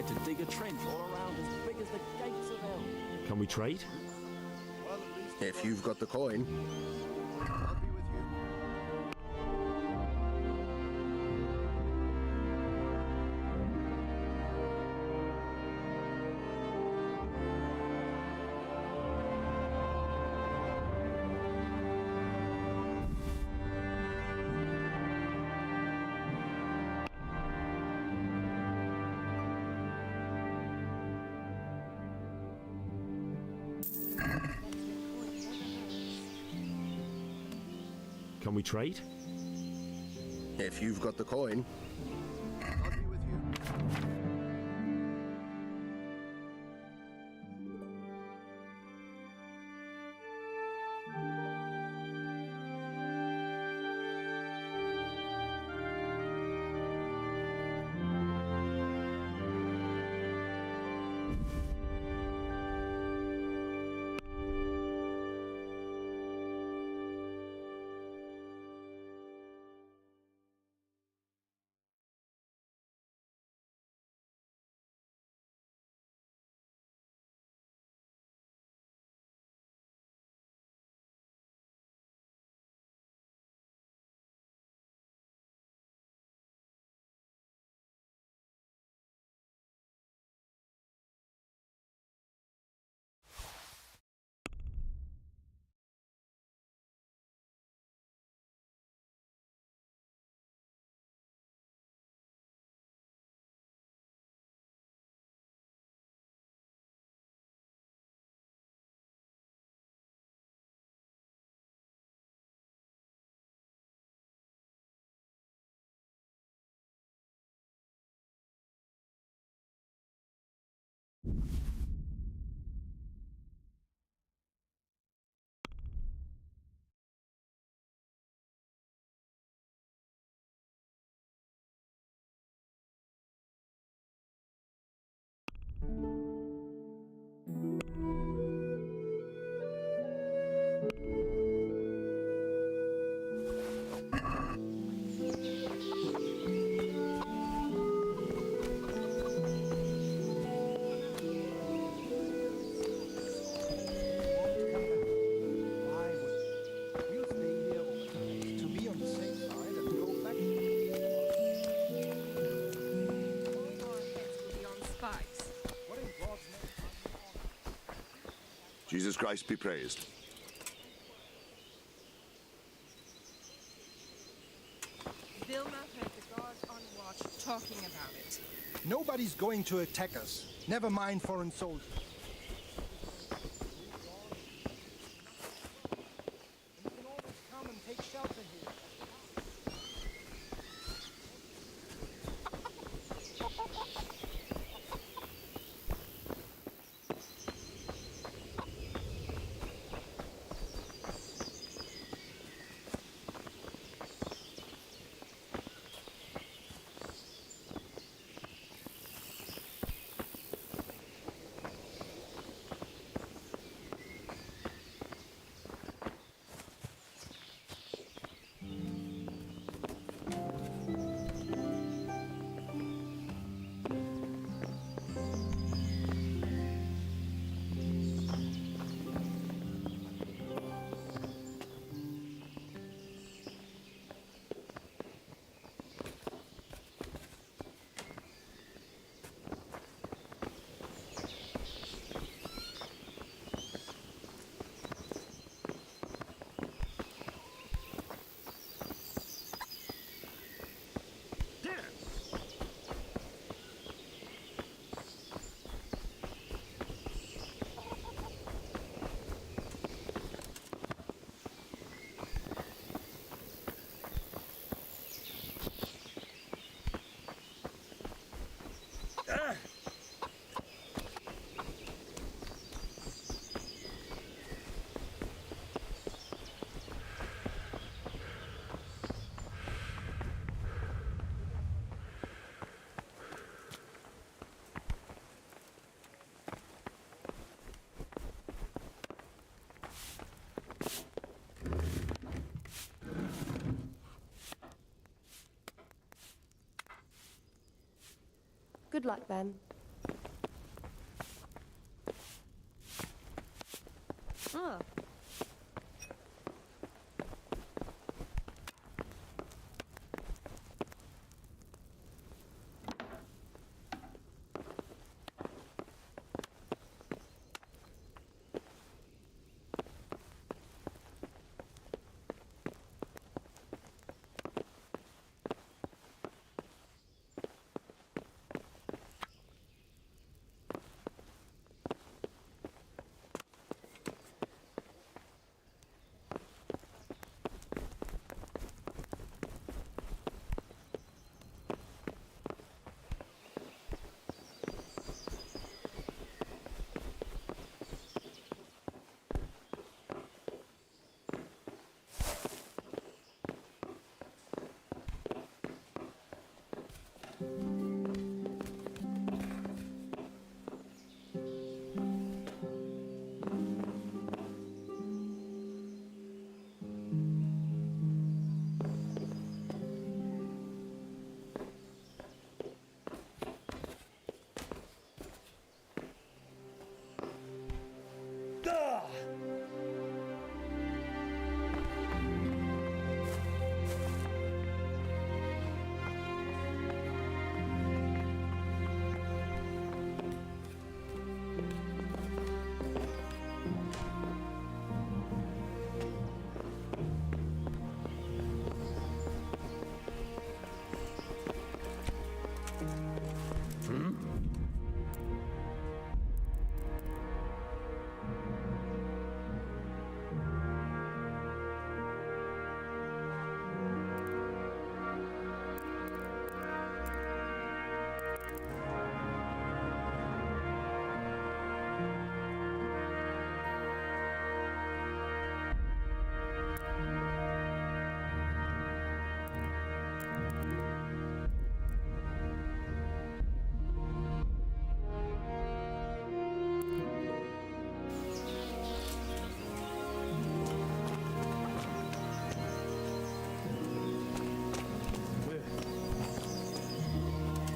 to dig a trench all around as big as the gates of hell. Can we trade? If you've got the coin. Can we trade? If you've got the coin. Jesus Christ be praised. Vilma heard the guards on watch talking about it. Nobody's going to attack us. Never mind foreign soldiers. And you can always come and take shelter here. Good luck, then. Oh.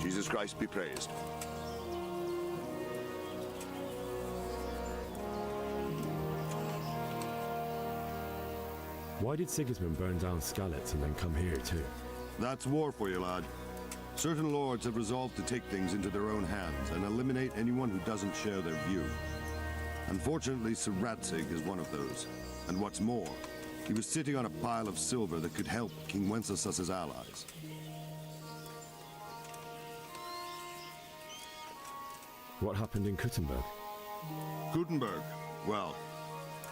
Jesus Christ be praised. Why did Sigismund burn down Skalitz and then come here too? That's war for you, lad. Certain lords have resolved to take things into their own hands and eliminate anyone who doesn't share their view. Unfortunately, Sir Ratzig is one of those. And what's more, he was sitting on a pile of silver that could help King Wenceslas's allies. What happened in Kuttenberg? Gutenberg? Well,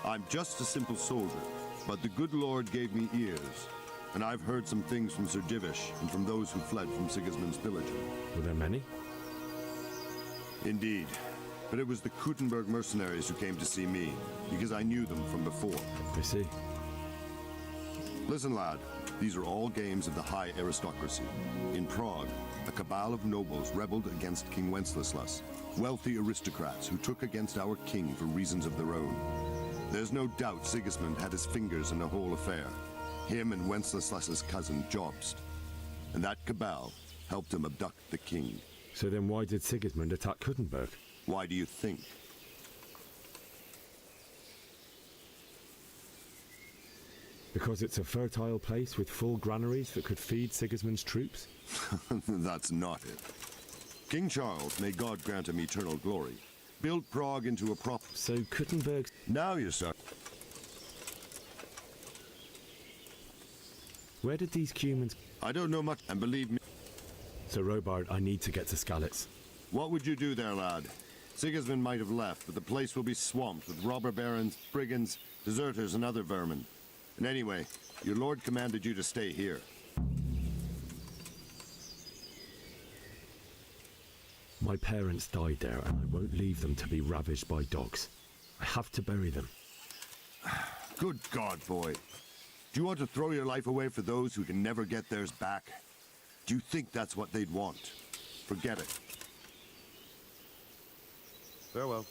I'm just a simple soldier, but the good Lord gave me ears, and I've heard some things from Sir Divish and from those who fled from Sigismund's pillaging. Were there many? Indeed, but it was the Kuttenberg mercenaries who came to see me, because I knew them from before. I see. Listen, lad, these are all games of the high aristocracy. In Prague, a cabal of nobles rebelled against King Wenceslas, wealthy aristocrats who took against our king for reasons of their own. There's no doubt Sigismund had his fingers in the whole affair. Him and Wenceslas's cousin Jobst. And that cabal helped him abduct the king. So then why did Sigismund attack Kuttenberg? Why do you think? Because it's a fertile place with full granaries that could feed Sigismund's troops? That's not it. King Charles, may God grant him eternal glory, built Prague into a prop. So Kuttenberg... Now you start. Where did these humans... I don't know much, and believe me... Sir Robard, I need to get to Skalitz. What would you do there, lad? Sigismund might have left, but the place will be swamped with robber barons, brigands, deserters, and other vermin. And anyway, your lord commanded you to stay here. My parents died there, and I won't leave them to be ravaged by dogs. I have to bury them. Good God, boy. Do you want to throw your life away for those who can never get theirs back? Do you think that's what they'd want? Forget it. Farewell.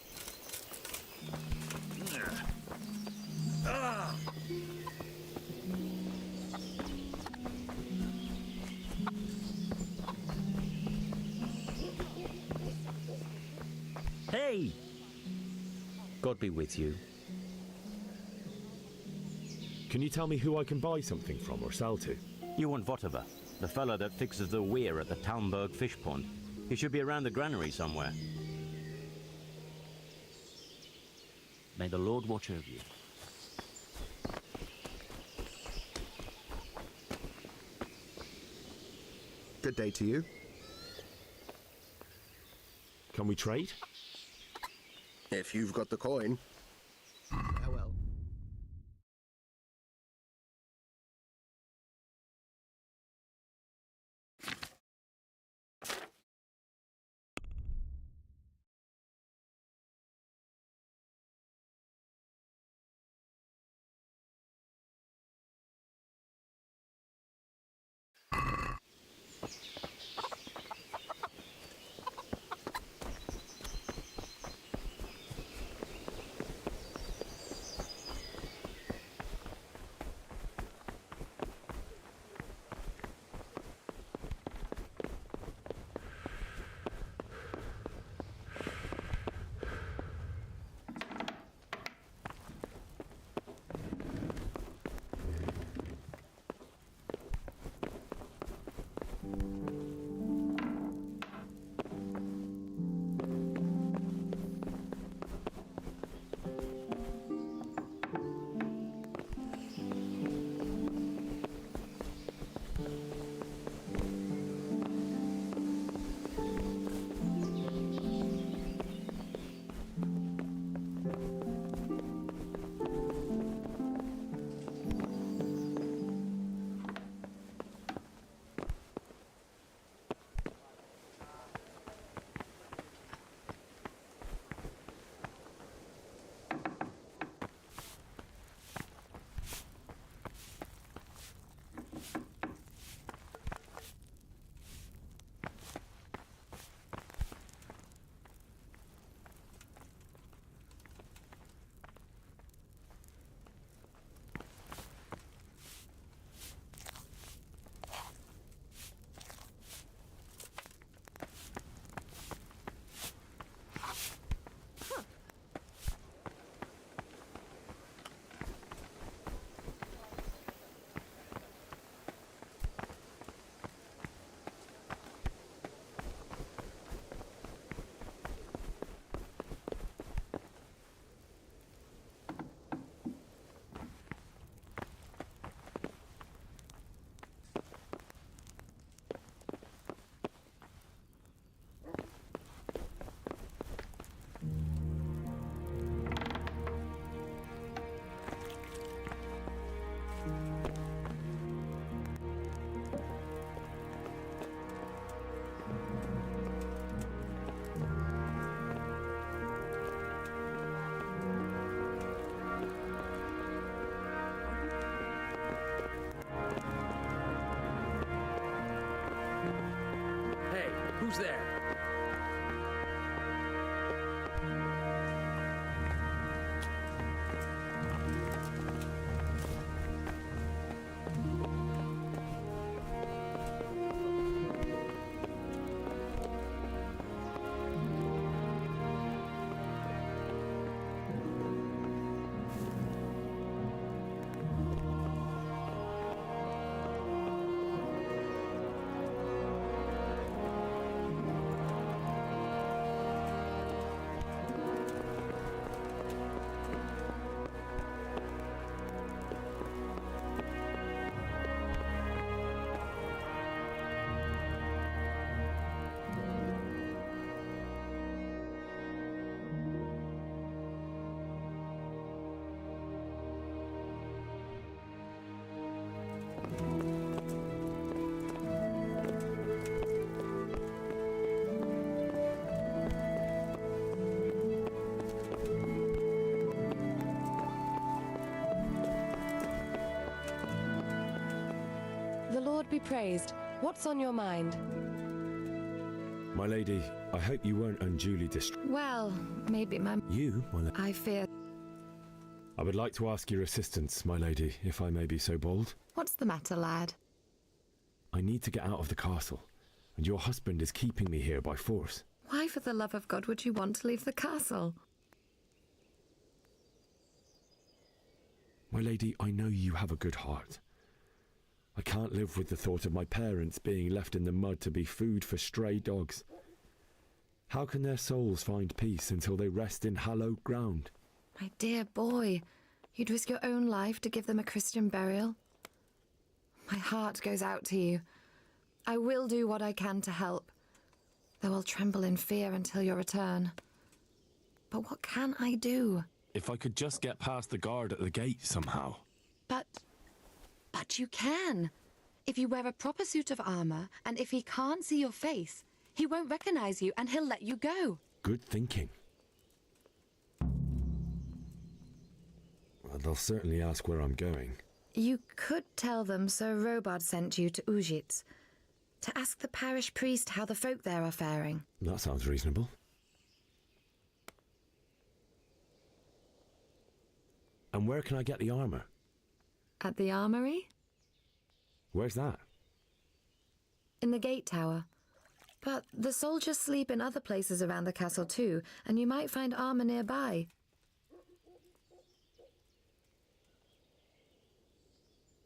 Hey! God be with you. Can you tell me who I can buy something from or sell to? You want whatever. The fellow that fixes the weir at the Tamberg fish pond. He should be around the granary somewhere. May the Lord watch over you. Good day to you. Can we trade? If you've got the coin. Farewell. Who's there? The Lord be praised. What's on your mind? My lady, I hope you weren't unduly distressed. Well, maybe my... You, my lady? I fear... I would like to ask your assistance, my lady, if I may be so bold. What's the matter, lad? I need to get out of the castle, and your husband is keeping me here by force. Why, for the love of God, would you want to leave the castle? My lady, I know you have a good heart. I can't live with the thought of my parents being left in the mud to be food for stray dogs. How can their souls find peace until they rest in hallowed ground? My dear boy, you'd risk your own life to give them a Christian burial? My heart goes out to you. I will do what I can to help, though I'll tremble in fear until your return. But what can I do? If I could just get past the guard at the gate somehow. But you can. If you wear a proper suit of armor, and if he can't see your face, he won't recognize you and he'll let you go. Good thinking. Well, they'll certainly ask where I'm going. You could tell them Sir Robard sent you to Ujits, to ask the parish priest how the folk there are faring. That sounds reasonable. And where can I get the armor? At the armory? Where's that? In the gate tower. But the soldiers sleep in other places around the castle too, and you might find armor nearby.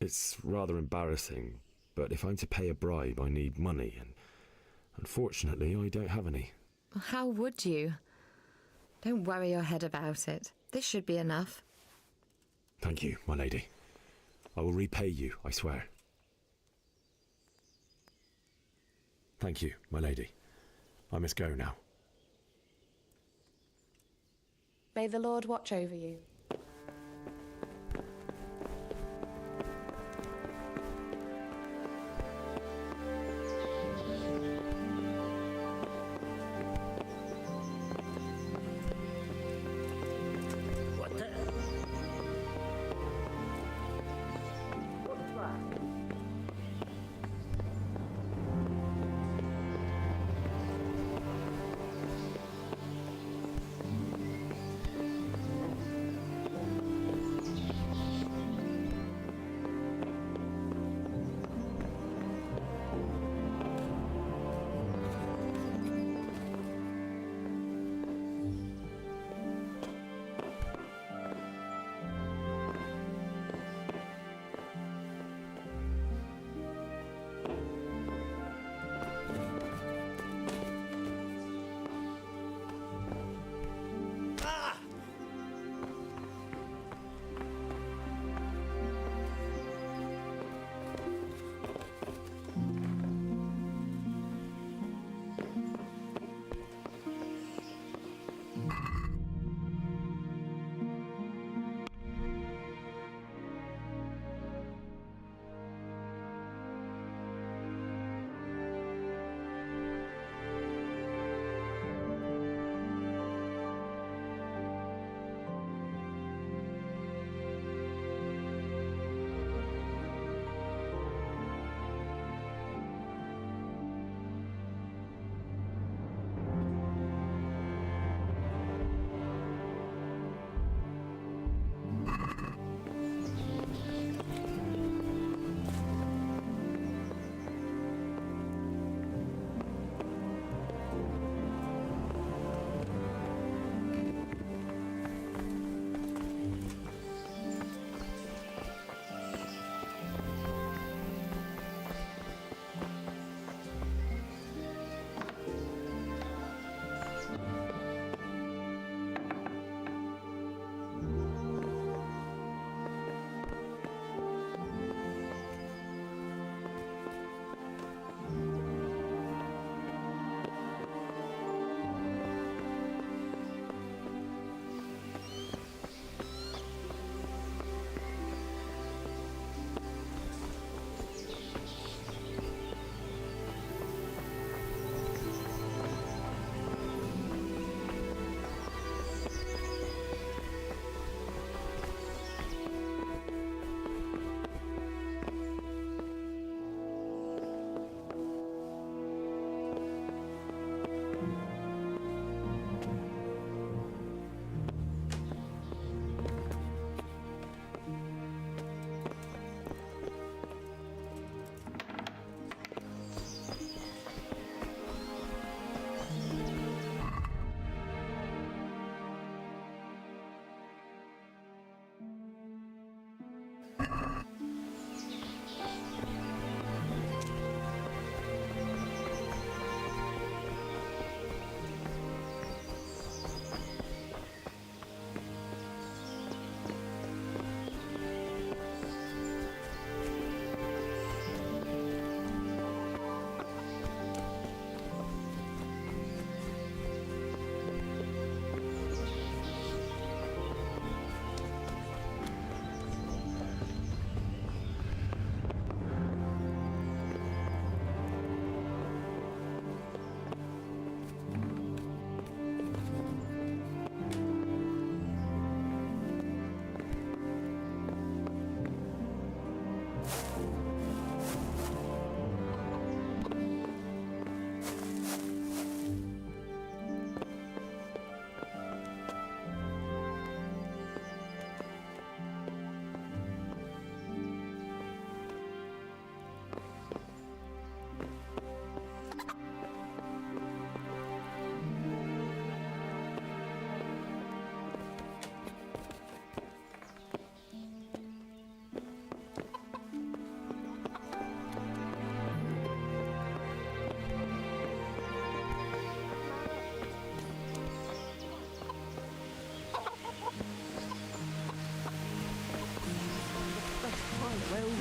It's rather embarrassing, but if I'm to pay a bribe, I need money, and unfortunately, I don't have any. How would you? Don't worry your head about it. This should be enough. Thank you, my lady. I will repay you, I swear. Thank you, my lady. I must go now. May the Lord watch over you.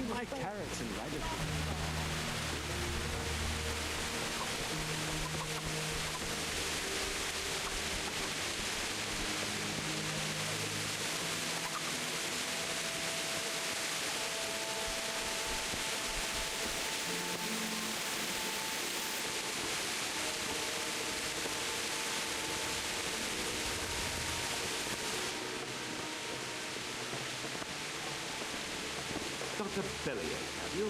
My carrots and radishes. Got a bellyache, have you?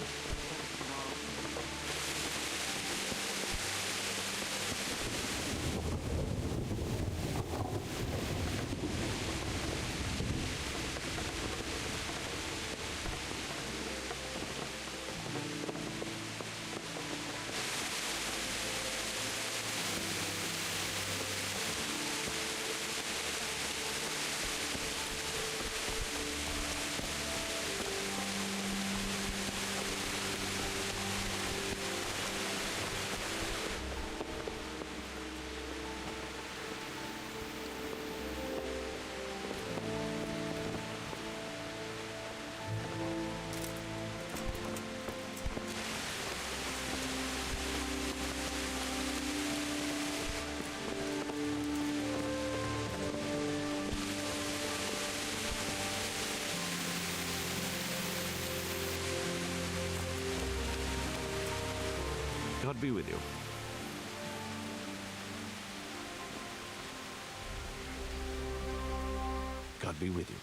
God be with you. God be with you.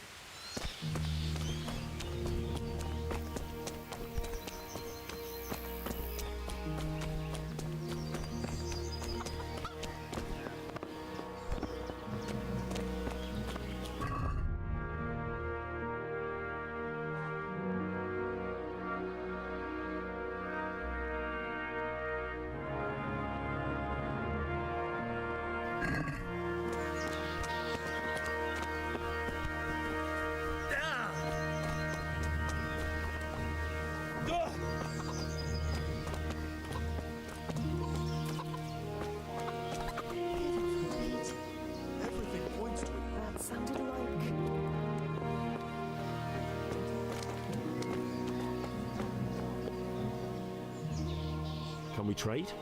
Can we trade?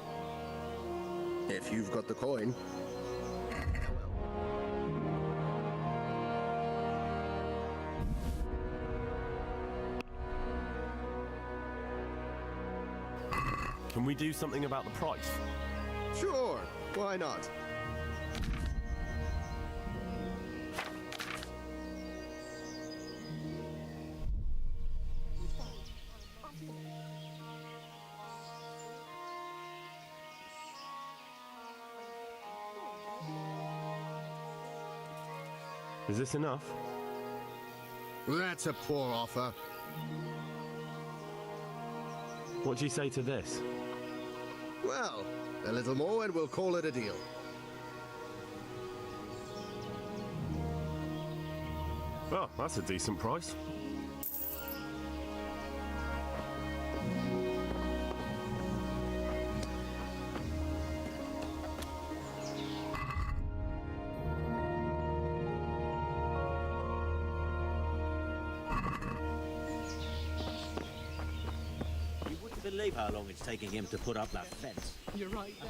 If you've got the coin. Can we do something about the price? Sure, why not? Is this enough? That's a poor offer. What do you say to this? Well, a little more and we'll call it a deal. Well, that's a decent price. You wouldn't believe how long it's taking him to put up that fence. You're right there.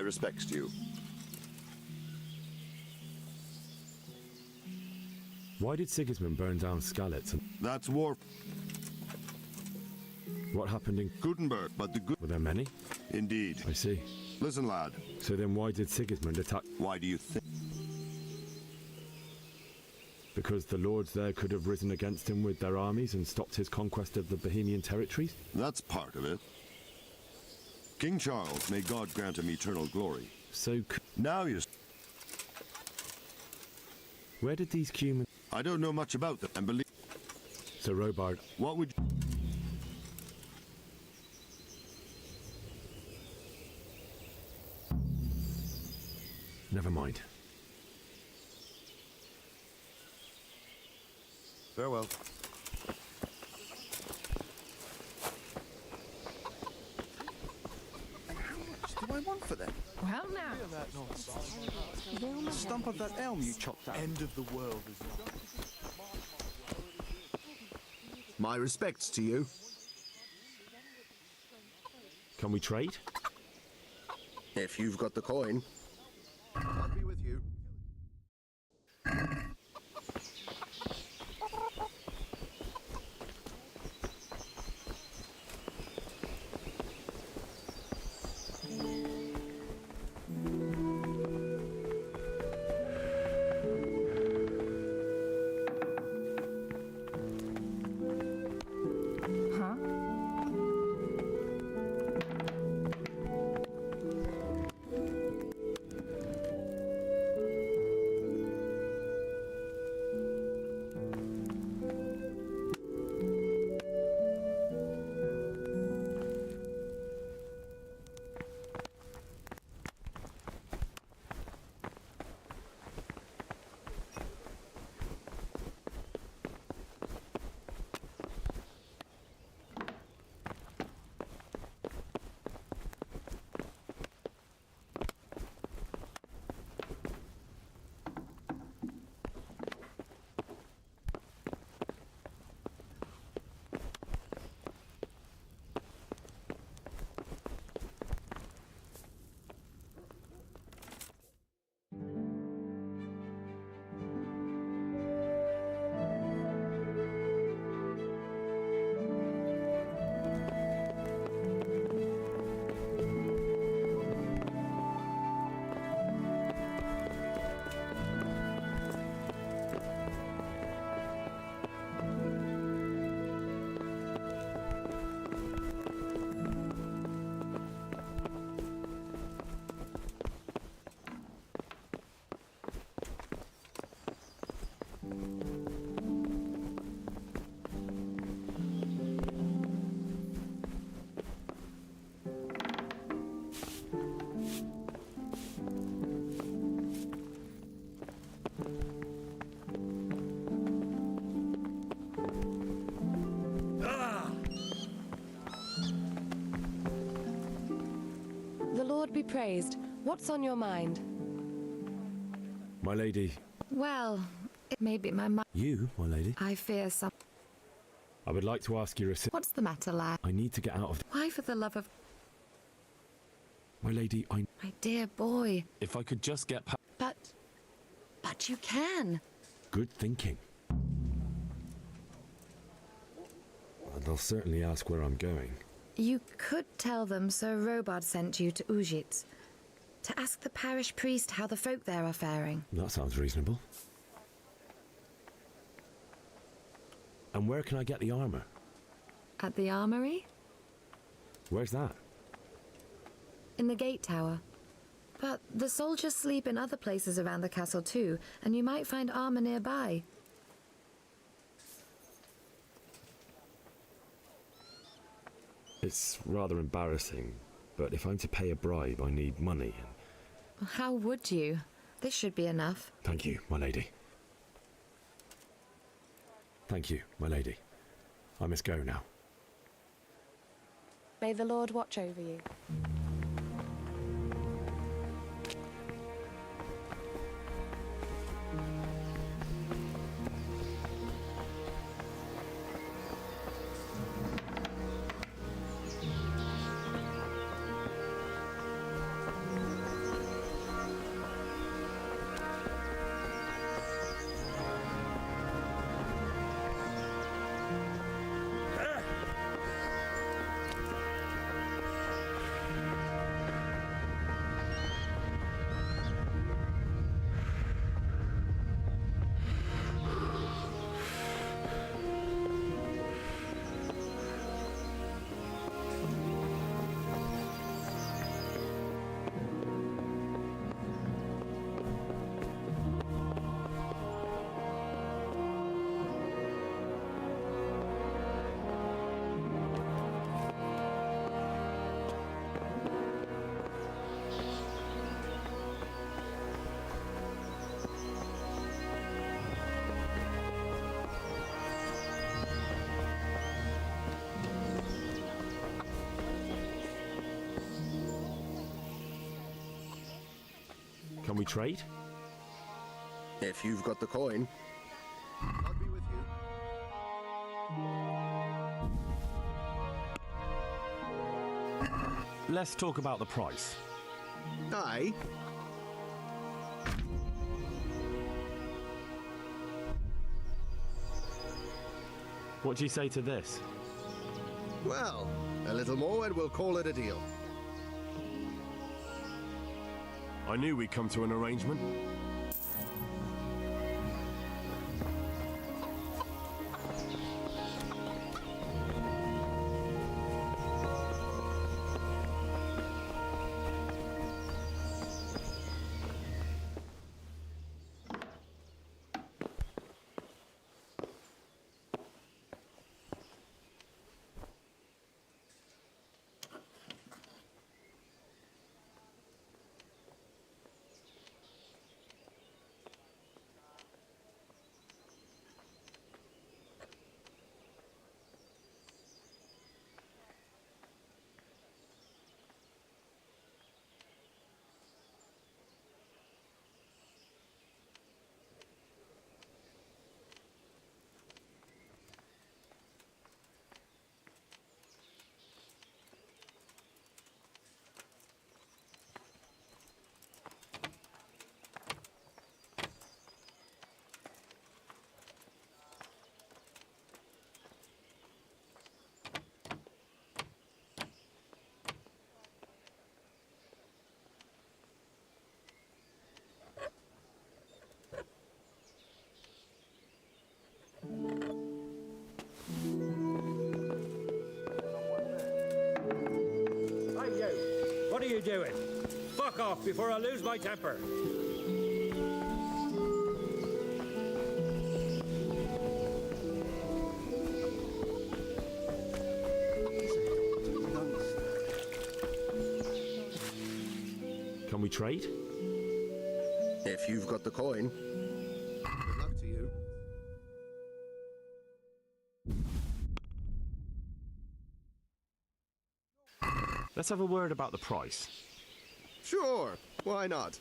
respects to you. Why did Sigismund burn down Skalitz? That's war. What happened in Gutenberg, but the good... Were there many? Indeed. I see. Listen, lad. So then why did Sigismund attack? Why do you think? Because the lords there could have risen against him with their armies and stopped his conquest of the Bohemian territories? That's part of it. King Charles, may God grant him eternal glory. So now you... Where did these Cumans... I don't know much about them, and believe... So Robard... What would you... Never mind. Farewell. What do I want for them? Well now. The stump of that elm you chopped out. End of the world is not. My respects to you. Can we trade? If you've got the coin. I'll be with you. The Lord be praised. What's on your mind? My lady. Well, it may be my mind. You, my lady? I fear some... I would like to ask your assistance. What's the matter, lad? I need to get out of... Why, for the love of... My lady, My dear boy. If I could just get past... But you can. Good thinking. Well, they'll certainly ask where I'm going. You could tell them Sir Robard sent you to Ujitz to ask the parish priest how the folk there are faring. That sounds reasonable. And where can I get the armor? At the armory? Where's that? In the gate tower. But the soldiers sleep in other places around the castle too, and you might find armor nearby. It's rather embarrassing, but if I'm to pay a bribe, I need money. How would you? This should be enough. Thank you, my lady. Thank you, my lady. I must go now. May the Lord watch over you. Can we trade? If you've got the coin. I'll be with you. Let's talk about the price. Aye. What do you say to this? Well, a little more and we'll call it a deal. I knew we'd come to an arrangement. What are you doing? Fuck off before I lose my temper. Can we trade? If you've got the coin. Good luck to you. Let's have a word about the price. Sure, why not?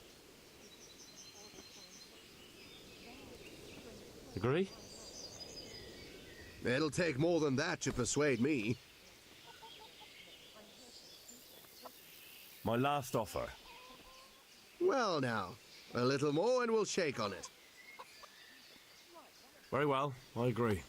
Agree? It'll take more than that to persuade me. My last offer. Well now, a little more and we'll shake on it. Very well, I agree.